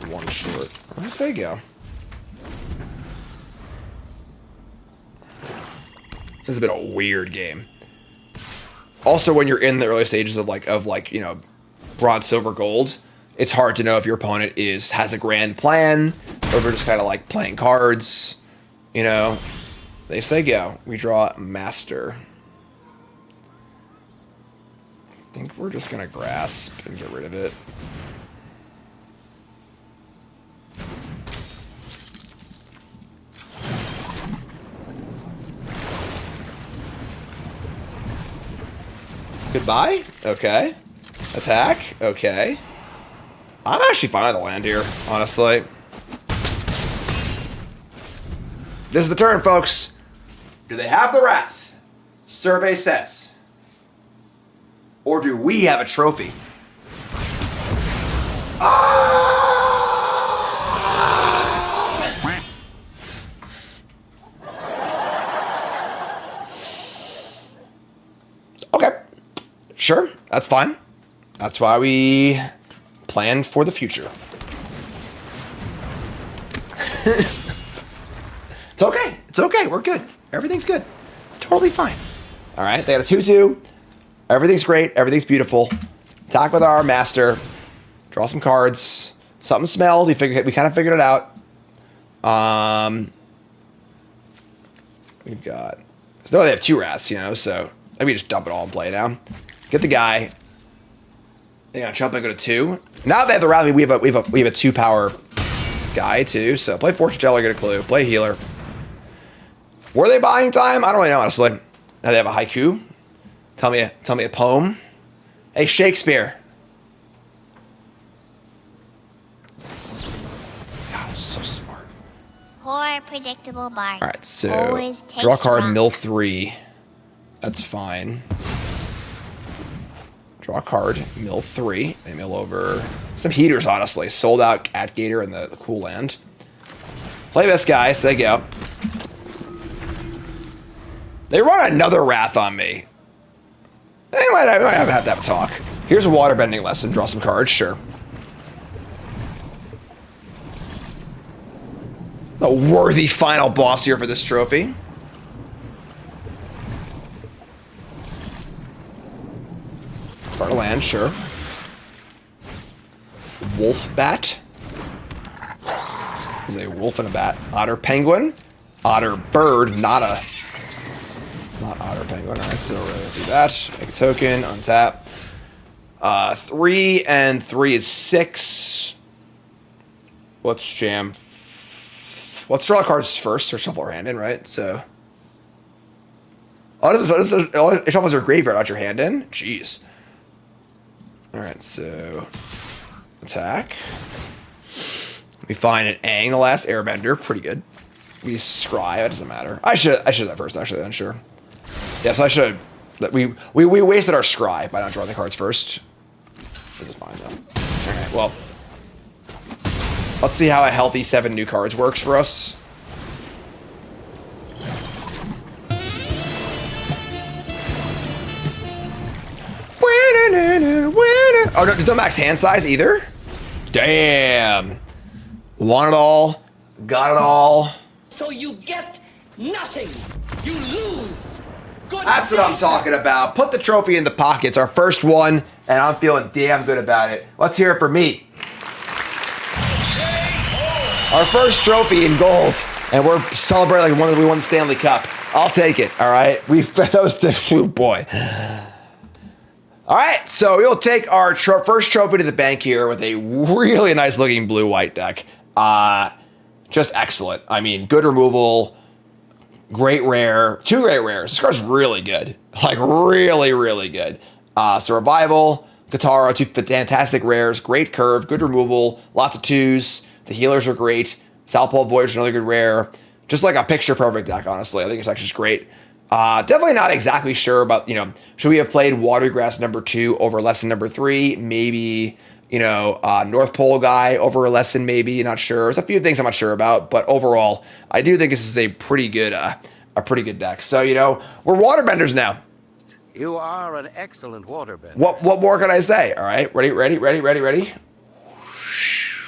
Speaker 2: One short. Where does they go? This has been a weird game. Also, when you're in the early stages of like you know, bronze, silver, gold, it's hard to know if your opponent has a grand plan or if they're just kind of like playing cards. You know, they say go. We draw master. I think we're just gonna grasp and get rid of it. Goodbye? Okay. Attack? Okay. I'm actually fine with the land here, honestly. This is the turn, folks. Do they have the Wrath? Survey says. Or do we have a trophy? Okay. Sure, that's fine. That's why we plan for the future. It's okay. It's okay. We're good. Everything's good. It's totally fine. All right. They got a 2/2. Everything's great. Everything's beautiful. Attack with our master. Draw some cards. Something smelled. We kind of figured it out. We've got. So they have 2 Wraths, you know. So maybe just dump it all and play it down. Get the guy. Yeah, jump and go to 2. Now they have the Wrath. We have a 2 power guy too. So play Fortune Teller, get a clue. Play Healer. Were they buying time? I don't really know, honestly. Now they have a haiku. Tell me a poem. Hey, Shakespeare. God, I'm so smart.
Speaker 13: Poor predictable Bard.
Speaker 2: All right, so
Speaker 13: Always takes
Speaker 2: draw a card,
Speaker 13: wrong.
Speaker 2: mill 3. That's fine. Draw a card, mill 3. They mill over some heaters, honestly. Sold out Cat Gator and the cool land. Play this guy, so they go. They run another Wrath on me. They might have to have a talk. Here's a waterbending lesson. Draw some cards, sure. A worthy final boss here for this trophy. Start a land, sure. Wolf bat. Is a wolf and a bat. Otter penguin. Otter bird, not otter penguin. Alright, so we're gonna do that. Make a token, untap. 3 and 3 is 6. Let's jam. Let's draw cards first, or shuffle our hand in, right? So. Oh, it shuffles your graveyard, not your hand in? Jeez. Alright, so. Attack. We find an Aang, the Last Airbender. Pretty good. We scry, it doesn't matter. I should have that first, actually, then, sure. Yeah, so I should have. We wasted our scry by not drawing the cards first. This is fine, though. Alright, well. Let's see how a healthy 7 new cards works for us. Oh, no, there's no max hand size either? Damn. Want it all. Got it all.
Speaker 10: So you get nothing. You lose. Good
Speaker 2: That's what I'm talking about. Put the trophy in the pocket. It's our first one, and I'm feeling damn good about it. Let's hear it for me. Our first trophy in gold, and we're celebrating like we won the Stanley Cup. I'll take it, all right? Oh boy. All right, so we'll take our first trophy to the bank here with a really nice looking blue-white deck. Just excellent. I mean, good removal, great rare, 2 great rares. This card's really good, like really, really good. So Revival, Katara, 2 fantastic rares, great curve, good removal, lots of 2s. The healers are great. Southpaw Voyage, another good rare. Just like a picture perfect deck, honestly. I think it's actually just great. Definitely not exactly sure about, should we have played Watergrass number 2 over lesson number 3? Maybe, North Pole guy over lesson, maybe. Not sure. There's a few things I'm not sure about, but overall, I do think this is a pretty good deck. So, we're waterbenders now.
Speaker 12: You are an excellent waterbender.
Speaker 2: What more can I say? All right, ready.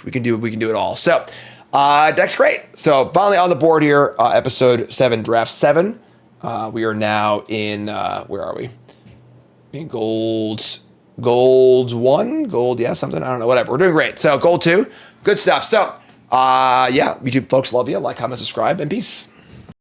Speaker 2: We can do it all. So, deck's great. So finally on the board here, episode 7, draft 7. We are now in where are we? In gold 1, something. I don't know, whatever. We're doing great. So gold 2, good stuff. So yeah, YouTube folks, love you. Like, comment, subscribe, and peace.